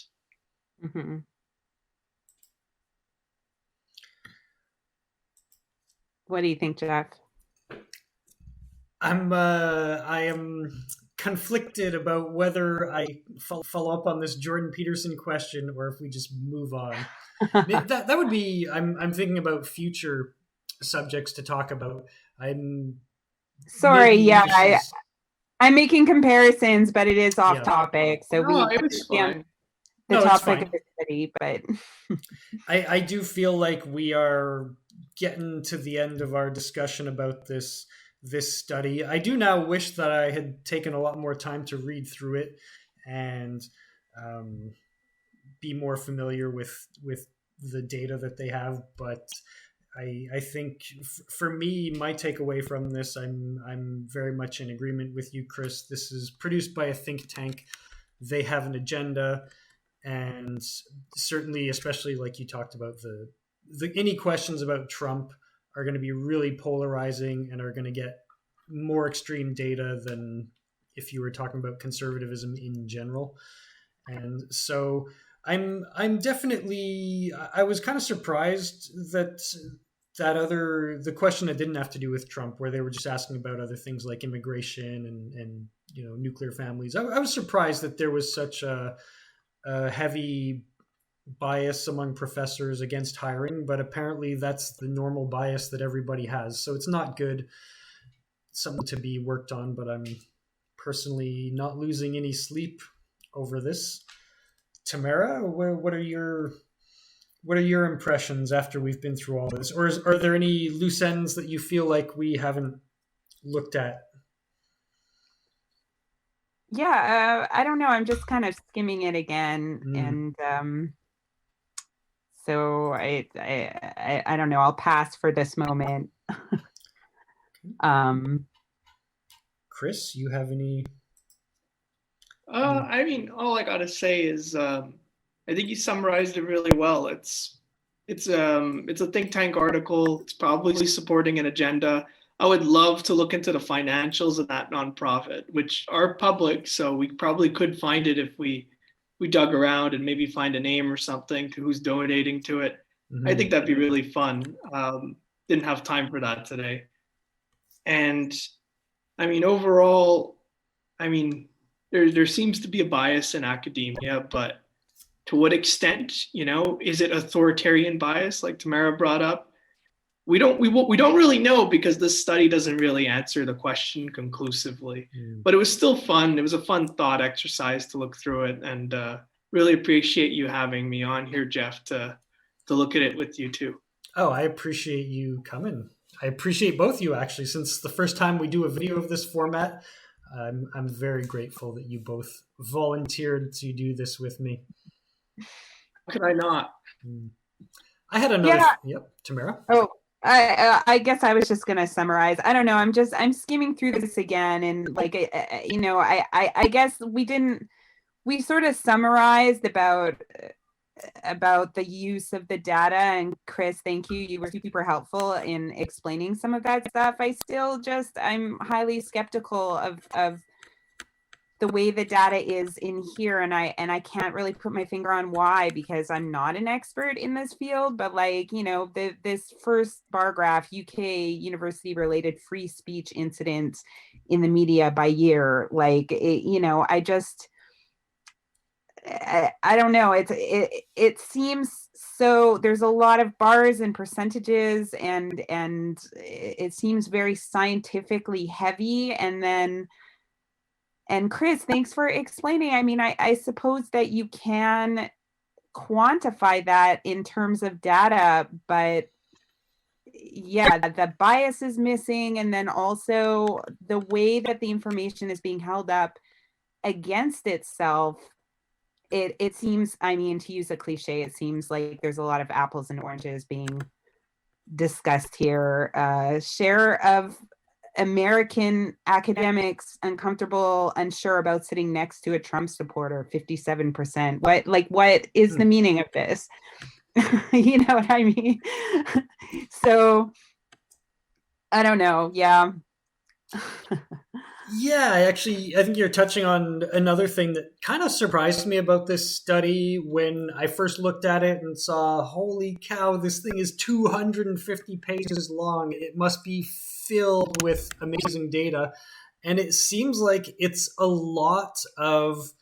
Mm-hmm. What do you think, Geoff? I am conflicted about whether I follow up on this Jordan Peterson question or if we just move on. that would be. I'm thinking about future subjects to talk about. I'm making comparisons, but it is off topic. So it was fine. The topic of the study, but I do feel like we are getting to the end of our discussion about this study. I do now wish that I had taken a lot more time to read through it and be more familiar with the data that they have. But I think for me, my takeaway from this, I'm very much in agreement with you, Chris. This is produced by a think tank. They have an agenda, and certainly, especially like you talked about, the any questions about Trump are going to be really polarizing and are going to get more extreme data than if you were talking about conservatism in general. And so I'm definitely, I was kind of surprised that the question that didn't have to do with Trump, where they were just asking about other things like immigration and nuclear families. I was surprised that there was such a heavy bias among professors against hiring, but apparently that's the normal bias that everybody has. So it's not good, something to be worked on, but I'm personally not losing any sleep over this. Tamara, what are your What are your impressions after we've been through all this? Or are there any loose ends that you feel like we haven't looked at? Yeah, I don't know. I'm just kind of skimming it again, and so I don't know. I'll pass for this moment. Chris, you have any? I mean, all I gotta say is, I think you summarized it really well. It's a think tank article. It's probably supporting an agenda. I would love to look into the financials of that nonprofit, which are public, so we probably could find it if we dug around and maybe find a name or something to who's donating to it. I think that'd be really fun. Didn't have time for that today. And I mean, overall, I mean, there seems to be a bias in academia, but to what extent, is it authoritarian bias like Tamara brought up? We don't really know because this study doesn't really answer the question conclusively. But it was still fun. It was a fun thought exercise to look through it, and really appreciate you having me on here, Geoff, to look at it with you too. Oh, I appreciate you coming. I appreciate both you, actually. Since the first time we do a video of this format, I'm very grateful that you both volunteered to do this with me. How could I not? I had another. Yeah. Yep, Tamara. Oh, I guess I was just gonna summarize. I don't know. I'm skimming through this again, and like I guess we sort of summarized about the use of the data, and Chris, thank you. You were super helpful in explaining some of that stuff. I'm highly skeptical of the way the data is in here, and I can't really put my finger on why, because I'm not an expert in this field, but this first bar graph, UK university related free speech incidents in the media by year, I don't know. It seems so. There's a lot of bars and percentages, and it seems very scientifically heavy. And Chris, thanks for explaining. I mean, I suppose that you can quantify that in terms of data, but yeah, the bias is missing, and then also the way that the information is being held up against itself. It seems, I mean, to use a cliche, it seems like there's a lot of apples and oranges being discussed here. Share of American academics unsure about sitting next to a Trump supporter, 57%. What is the meaning of this? You know what I mean? So I don't know. Yeah. Yeah, I think you're touching on another thing that kind of surprised me about this study when I first looked at it and saw, holy cow, this thing is 250 pages long. It must be filled with amazing data. And it seems like it's a lot of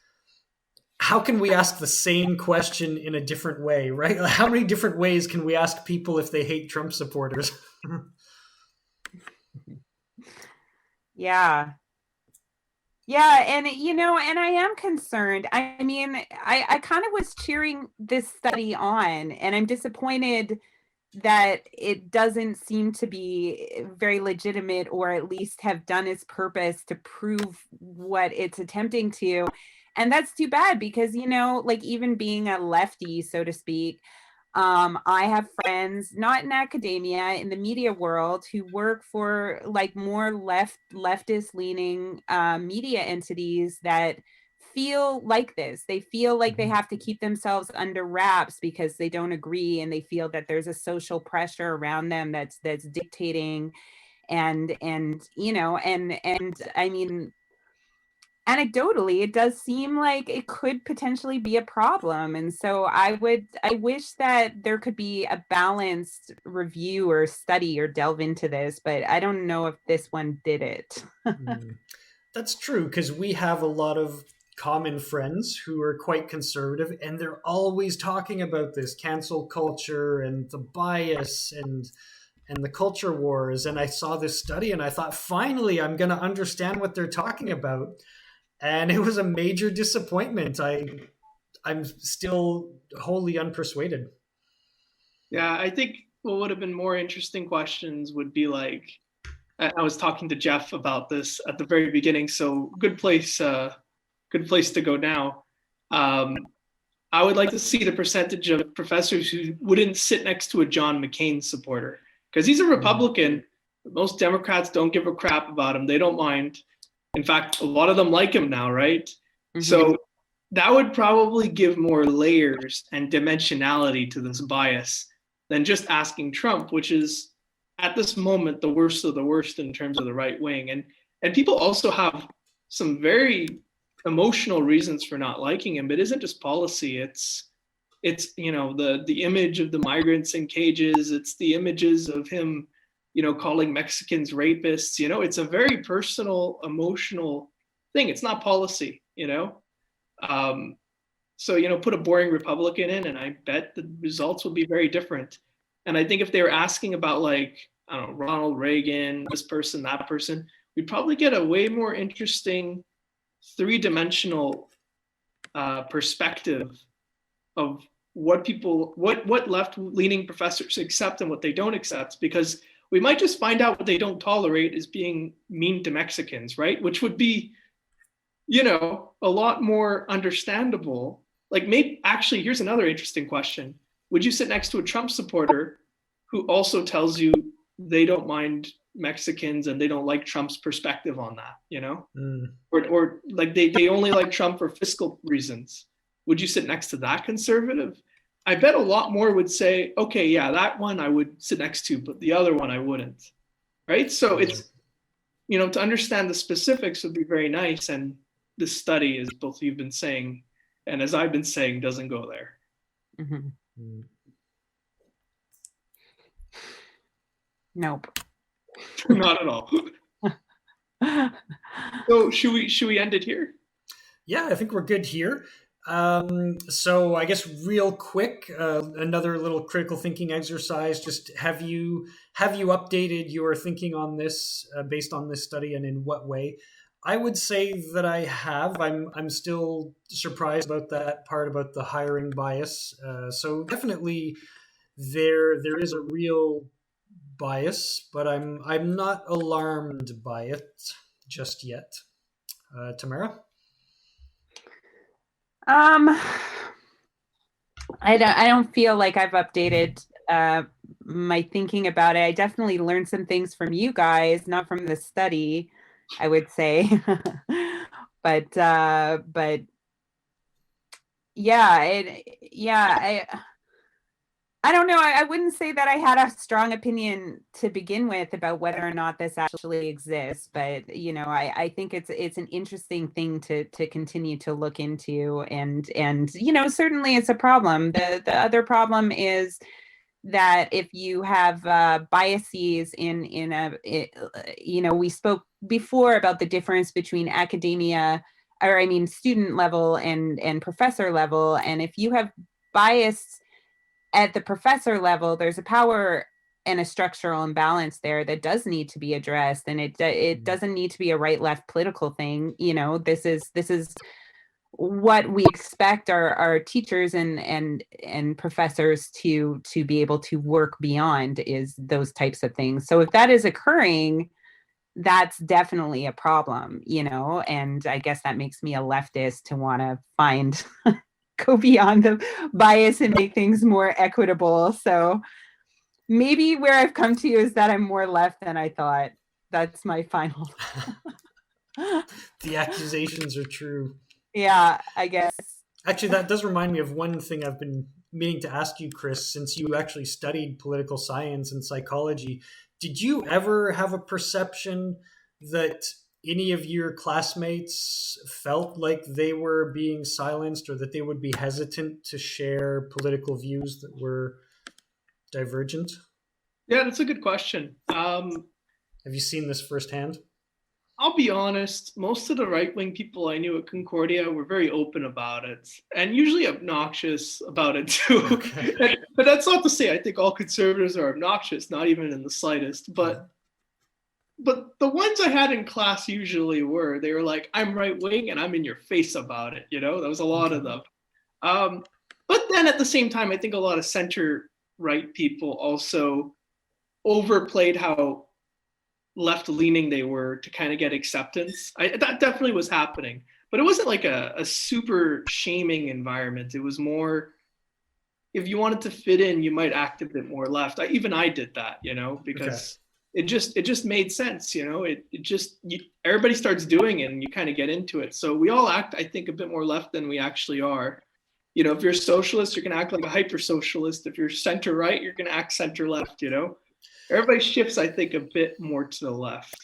how can we ask the same question in a different way, right? How many different ways can we ask people if they hate Trump supporters? Yeah. Yeah, and and I am concerned. I mean, I kind of was cheering this study on, and I'm disappointed that it doesn't seem to be very legitimate, or at least have done its purpose to prove what it's attempting to. And that's too bad, because even being a lefty, so to speak, I have friends not in academia, in the media world, who work for more leftist leaning media entities that feel like this. They feel like they have to keep themselves under wraps because they don't agree, and they feel that there's a social pressure around them that's dictating, and I mean, anecdotally, it does seem like it could potentially be a problem. And so I wish that there could be a balanced review or study or delve into this, but I don't know if this one did it. That's true, because we have a lot of common friends who are quite conservative, and they're always talking about this cancel culture and the bias and the culture wars. And I saw this study and I thought, finally, I'm going to understand what they're talking about. And it was a major disappointment. I'm still wholly unpersuaded. Yeah, I think what would have been more interesting questions would be like, I was talking to Geoff about this at the very beginning, so good place to go now. Um, I would like to see the percentage of professors who wouldn't sit next to a John McCain supporter, because he's a Republican. Most Democrats don't give a crap about him. They don't mind. In fact, a lot of them like him now, right? Mhm. So that would probably give more layers and dimensionality to this bias than just asking Trump, which is at this moment the worst of the worst in terms of the right wing. And people also have some very emotional reasons for not liking him. It isn't just policy. It's the image of the migrants in cages. It's the images of him, calling Mexicans rapists. It's a very personal, emotional thing. It's not policy. Um, so, put a boring Republican in, and I bet the results will be very different. And I think if they were asking about, like, I don't know, Ronald Reagan, this person, that person, we'd probably get a way more interesting three-dimensional perspective of what left-leaning professors accept and what they don't accept, because we might just find out what they don't tolerate is being mean to Mexicans, right? Which would be, a lot more understandable. Like, maybe actually, here's another interesting question. Would you sit next to a Trump supporter who also tells you they don't mind Mexicans and they don't like Trump's perspective on that, or like they only like Trump for fiscal reasons? Would you sit next to that conservative? I bet a lot more would say, okay, yeah, that one I would sit next to, but the other one I wouldn't. Right? So it's, to understand the specifics would be very nice. And this study, as both of you've been saying, and as I've been saying, doesn't go there. Mm-hmm. Nope. Not at all. So should we end it here? Yeah, I think we're good here. So I guess real quick, another little critical thinking exercise. Just have you updated your thinking on this based on this study, and in what way? I would say that I have. I'm still surprised about that part about the hiring bias. So definitely there is a real bias, but I'm not alarmed by it just yet. Tamara? I don't feel like I've updated my thinking about it. I definitely learned some things from you guys, not from the study, I would say. but I don't know. I wouldn't say that I had a strong opinion to begin with about whether or not this actually exists, but I think it's an interesting thing to continue to look into, and certainly it's a problem. The other problem is that if you have biases we spoke before about the difference between academia, or I mean student level and professor level, and if you have bias at the professor level, there's a power and a structural imbalance there that does need to be addressed, and it doesn't need to be a right-left political thing. This is what we expect our teachers and professors to be able to work beyond, is those types of things. So if that is occurring, that's definitely a problem, and I guess that makes me a leftist to want to go beyond the bias and make things more equitable. So maybe where I've come to is that I'm more left than I thought. That's my final. The accusations are true. Yeah, I guess. Actually, that does remind me of one thing I've been meaning to ask you, Chris, since you actually studied political science and psychology. Did you ever have a perception that any of your classmates felt like they were being silenced, or that they would be hesitant to share political views that were divergent? Yeah, that's a good question. Have you seen this firsthand? I'll be honest, most of the right-wing people I knew at Concordia were very open about it, and usually obnoxious about it too. Okay. But that's not to say I think all conservatives are obnoxious, not even in the slightest. But the ones I had in class usually were, they were like, I'm right-wing and I'm in your face about it. There was a lot of them. But then at the same time, I think a lot of center right people also overplayed how left-leaning they were to kind of get acceptance. That definitely was happening, but it wasn't like a super shaming environment. It was more, if you wanted to fit in, you might act a bit more left. Even I did that, because it just made sense, everybody starts doing it and you kind of get into it. So we all act, I think, a bit more left than we actually are. If you're a socialist, you're going to act like a hyper socialist. If you're center right, you're going to act center left, Everybody shifts, I think, a bit more to the left.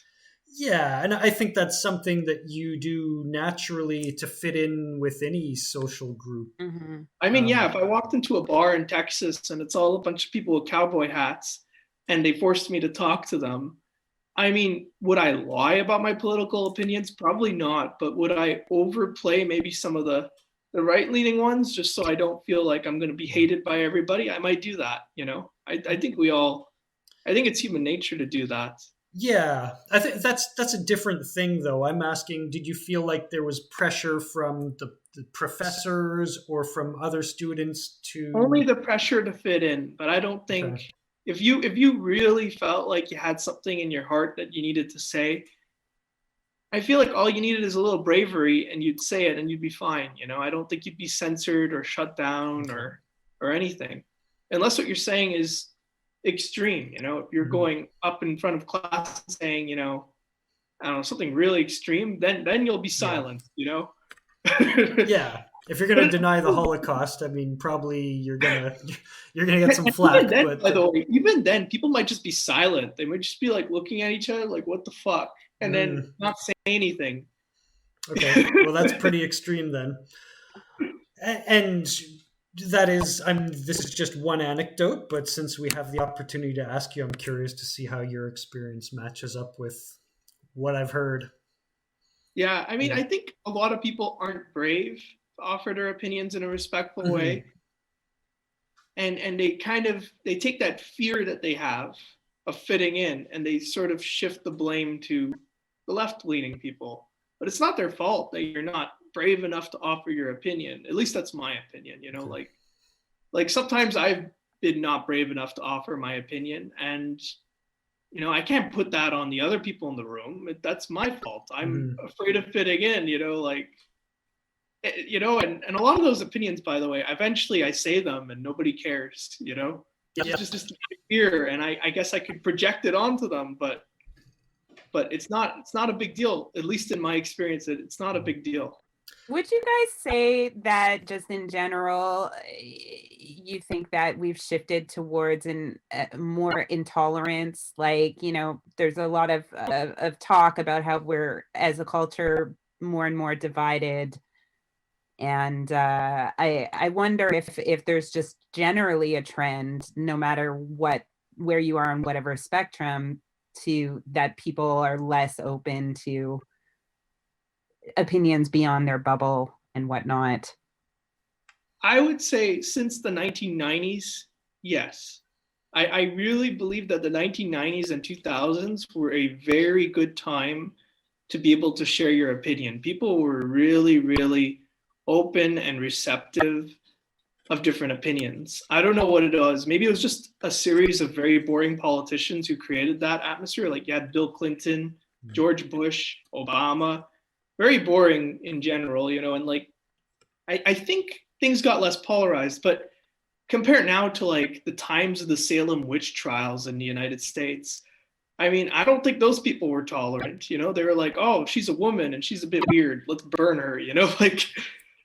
Yeah, and I think that's something that you do naturally to fit in with any social group. Mm-hmm. I mean, if I walked into a bar in Texas and it's all a bunch of people with cowboy hats and they forced me to talk to them, I mean, would I lie about my political opinions? Probably not. But would I overplay maybe some of the right-leaning ones just so I don't feel like I'm going to be hated by everybody? I might do that, I think it's human nature to do that. Yeah, I think that's a different thing, though. I'm asking, did you feel like there was pressure from the professors or from other students to... Only the pressure to fit in, but I don't think if you really felt like you had something in your heart that you needed to say, I feel like all you needed is a little bravery and you'd say it and you'd be fine. I don't think you'd be censored or shut down or anything, unless what you're saying is extreme. If you're going up in front of class and saying, I don't know, something really extreme, then you'll be silent. Yeah, if you're gonna deny the Holocaust, I mean, probably you're gonna get some flack. Even then, but by the way, even then, people might just be silent. They might just be like looking at each other, like, "What the fuck," and then not say anything. Okay, well, that's pretty extreme then. And that is, this is just one anecdote, but since we have the opportunity to ask you, I'm curious to see how your experience matches up with what I've heard. Yeah, I mean, I think a lot of people aren't brave to offer their opinions in a respectful way. And they they take that fear that they have of fitting in and they sort of shift the blame to the left-leaning people. But it's not their fault that you're not brave enough to offer your opinion. At least that's my opinion, like sometimes I've been not brave enough to offer my opinion, and I can't put that on the other people in the room. That's my fault. I'm afraid of fitting in, and a lot of those opinions, by the way, eventually I say them and nobody cares, It's just fear, and I guess I could project it onto them, but it's not a big deal. At least in my experience, it's not a big deal. Would you guys say that just in general, you think that we've shifted towards more intolerance? Like, there's a lot of talk about how we're, as a culture, more and more divided. And I wonder if there's just generally a trend, no matter where you are on whatever spectrum, to that people are less open to opinions beyond their bubble and whatnot. I would say since the 1990s, yes. I really believe that the 1990s and 2000s were a very good time to be able to share your opinion. People were really, really open and receptive of different opinions. I don't know what it was. Maybe it was just a series of very boring politicians who created that atmosphere. Like you had Bill Clinton, George Bush, Obama. Very boring in general, and like, I think things got less polarized, but compare it now to like the times of the Salem witch trials in the United States. I mean, I don't think those people were tolerant, they were like, oh, she's a woman and she's a bit weird, let's burn her,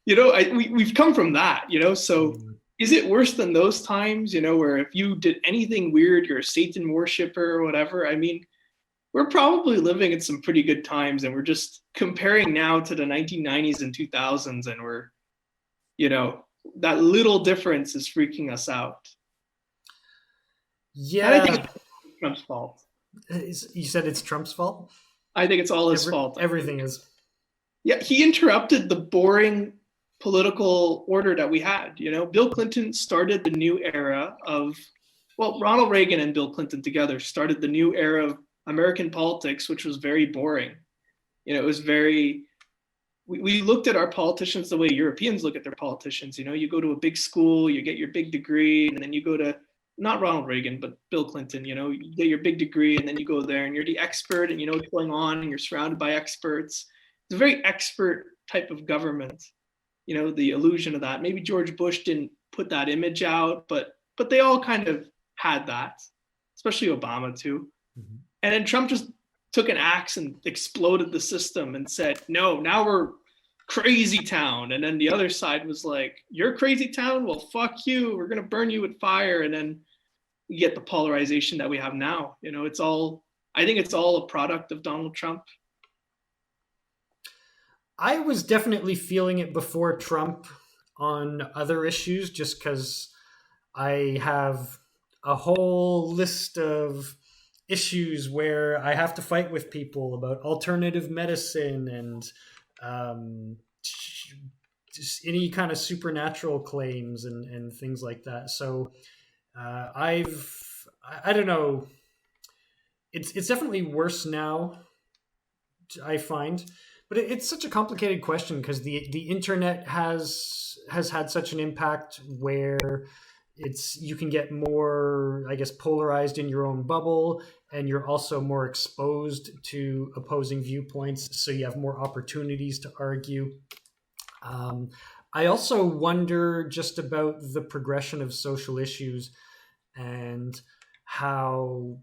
we've come from that, so is it worse than those times, where if you did anything weird, you're a Satan worshiper or whatever? I mean, we're probably living in some pretty good times, and we're just comparing now to the 1990s and 2000s, and we're, that little difference is freaking us out. Yeah. And I think it's Trump's fault. You said it's Trump's fault? I think it's all his fault. Everything is. Yeah, he interrupted the boring political order that we had. Bill Clinton started the new era of, Ronald Reagan and Bill Clinton together started the new era of American politics, which was very boring. It was very, we looked at our politicians the way Europeans look at their politicians. You go to a big school, you get your big degree, and then you go to not Ronald Reagan, but Bill Clinton, you get your big degree and then you go there and you're the expert and you know what's going on and you're surrounded by experts. It's a very expert type of government, the illusion of that. Maybe George Bush didn't put that image out, but they all kind of had that, especially Obama too. Mm-hmm. And then Trump just took an axe and exploded the system and said, no, now we're crazy town. And then the other side was like, you're crazy town? Well, fuck you. We're going to burn you with fire. And then we get the polarization that we have now. I think it's all a product of Donald Trump. I was definitely feeling it before Trump on other issues, just because I have a whole list of issues where I have to fight with people about alternative medicine and just any kind of supernatural claims and things like that. So I don't know. It's definitely worse now, I find. But it's such a complicated question because the internet has had such an impact where you can get more, I guess, polarized in your own bubble, and you're also more exposed to opposing viewpoints, so you have more opportunities to argue. I also wonder just about the progression of social issues and how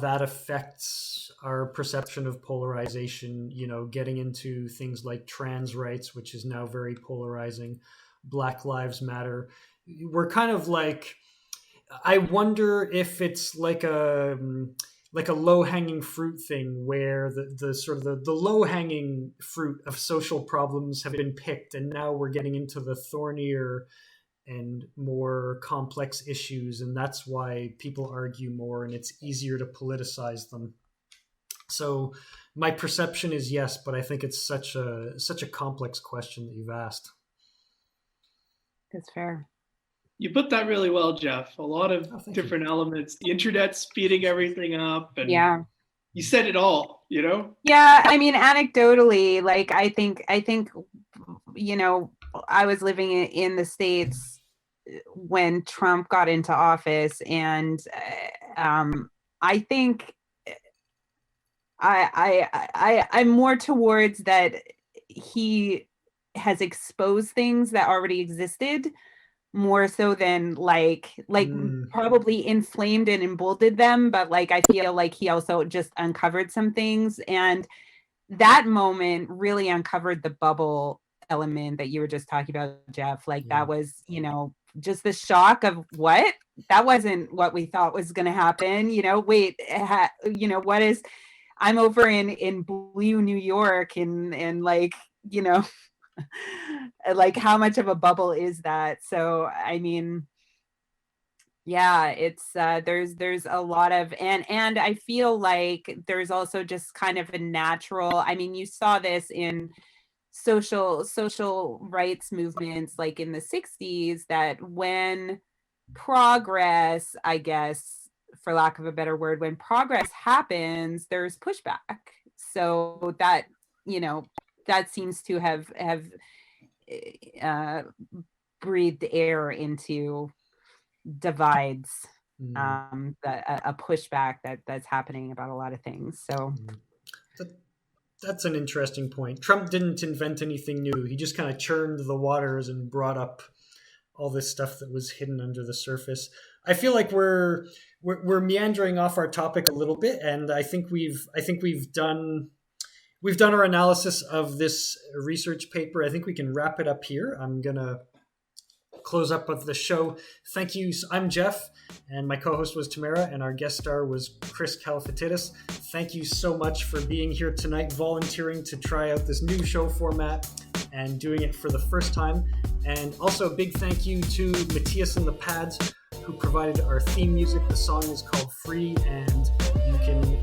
that affects our perception of polarization, getting into things like trans rights, which is now very polarizing, Black Lives Matter. We're kind of like, I wonder if it's like a low-hanging fruit thing where the sort of the low-hanging fruit of social problems have been picked, and now we're getting into the thornier and more complex issues, and that's why people argue more and it's easier to politicize them. So my perception is yes, but I think it's such a complex question that you've asked. That's fair. You put that really well, Geoff. A lot of different elements. The internet's speeding everything up, and you said it all, Yeah, I mean, anecdotally, like I think, I was living in the States when Trump got into office, and I think I'm more towards that he has exposed things that already existed more so than like probably inflamed and emboldened them, but like I feel like he also just uncovered some things, and that moment really uncovered the bubble element that you were just talking about, Geoff. Like that was, just the shock of what? That wasn't what we thought was going to happen. Wait, what is? I'm over in Blue, New York, and like, like how much of a bubble is that? So I mean, yeah, it's there's a lot of and I feel like there's also just kind of a natural. I mean, you saw this in social rights movements like in the 60s, that when progress, I guess, for lack of a better word, when progress happens, there's pushback. So that, that seems to have breathed air into divides, a pushback that's happening about a lot of things. So that's an interesting point. Trump didn't invent anything new. He just kind of churned the waters and brought up all this stuff that was hidden under the surface. I feel like we're meandering off our topic a little bit, and I think we've done our analysis of this research paper. I think we can wrap it up here. I'm gonna close up with the show. Thank you. I'm Geoff, and my co-host was Tamara, and our guest star was Chris Kalafatidis. Thank you so much for being here tonight, volunteering to try out this new show format and doing it for the first time. And also a big thank you to Matthias and the Pads, who provided our theme music. The song is called Free, and you can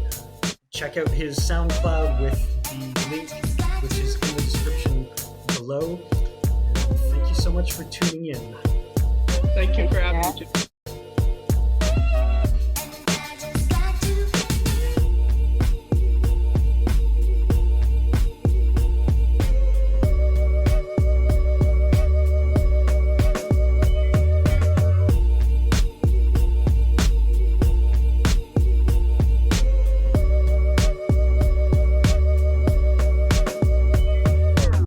check out his SoundCloud with the link, which is in the description below. And thank you so much for tuning in. Thank you for having me.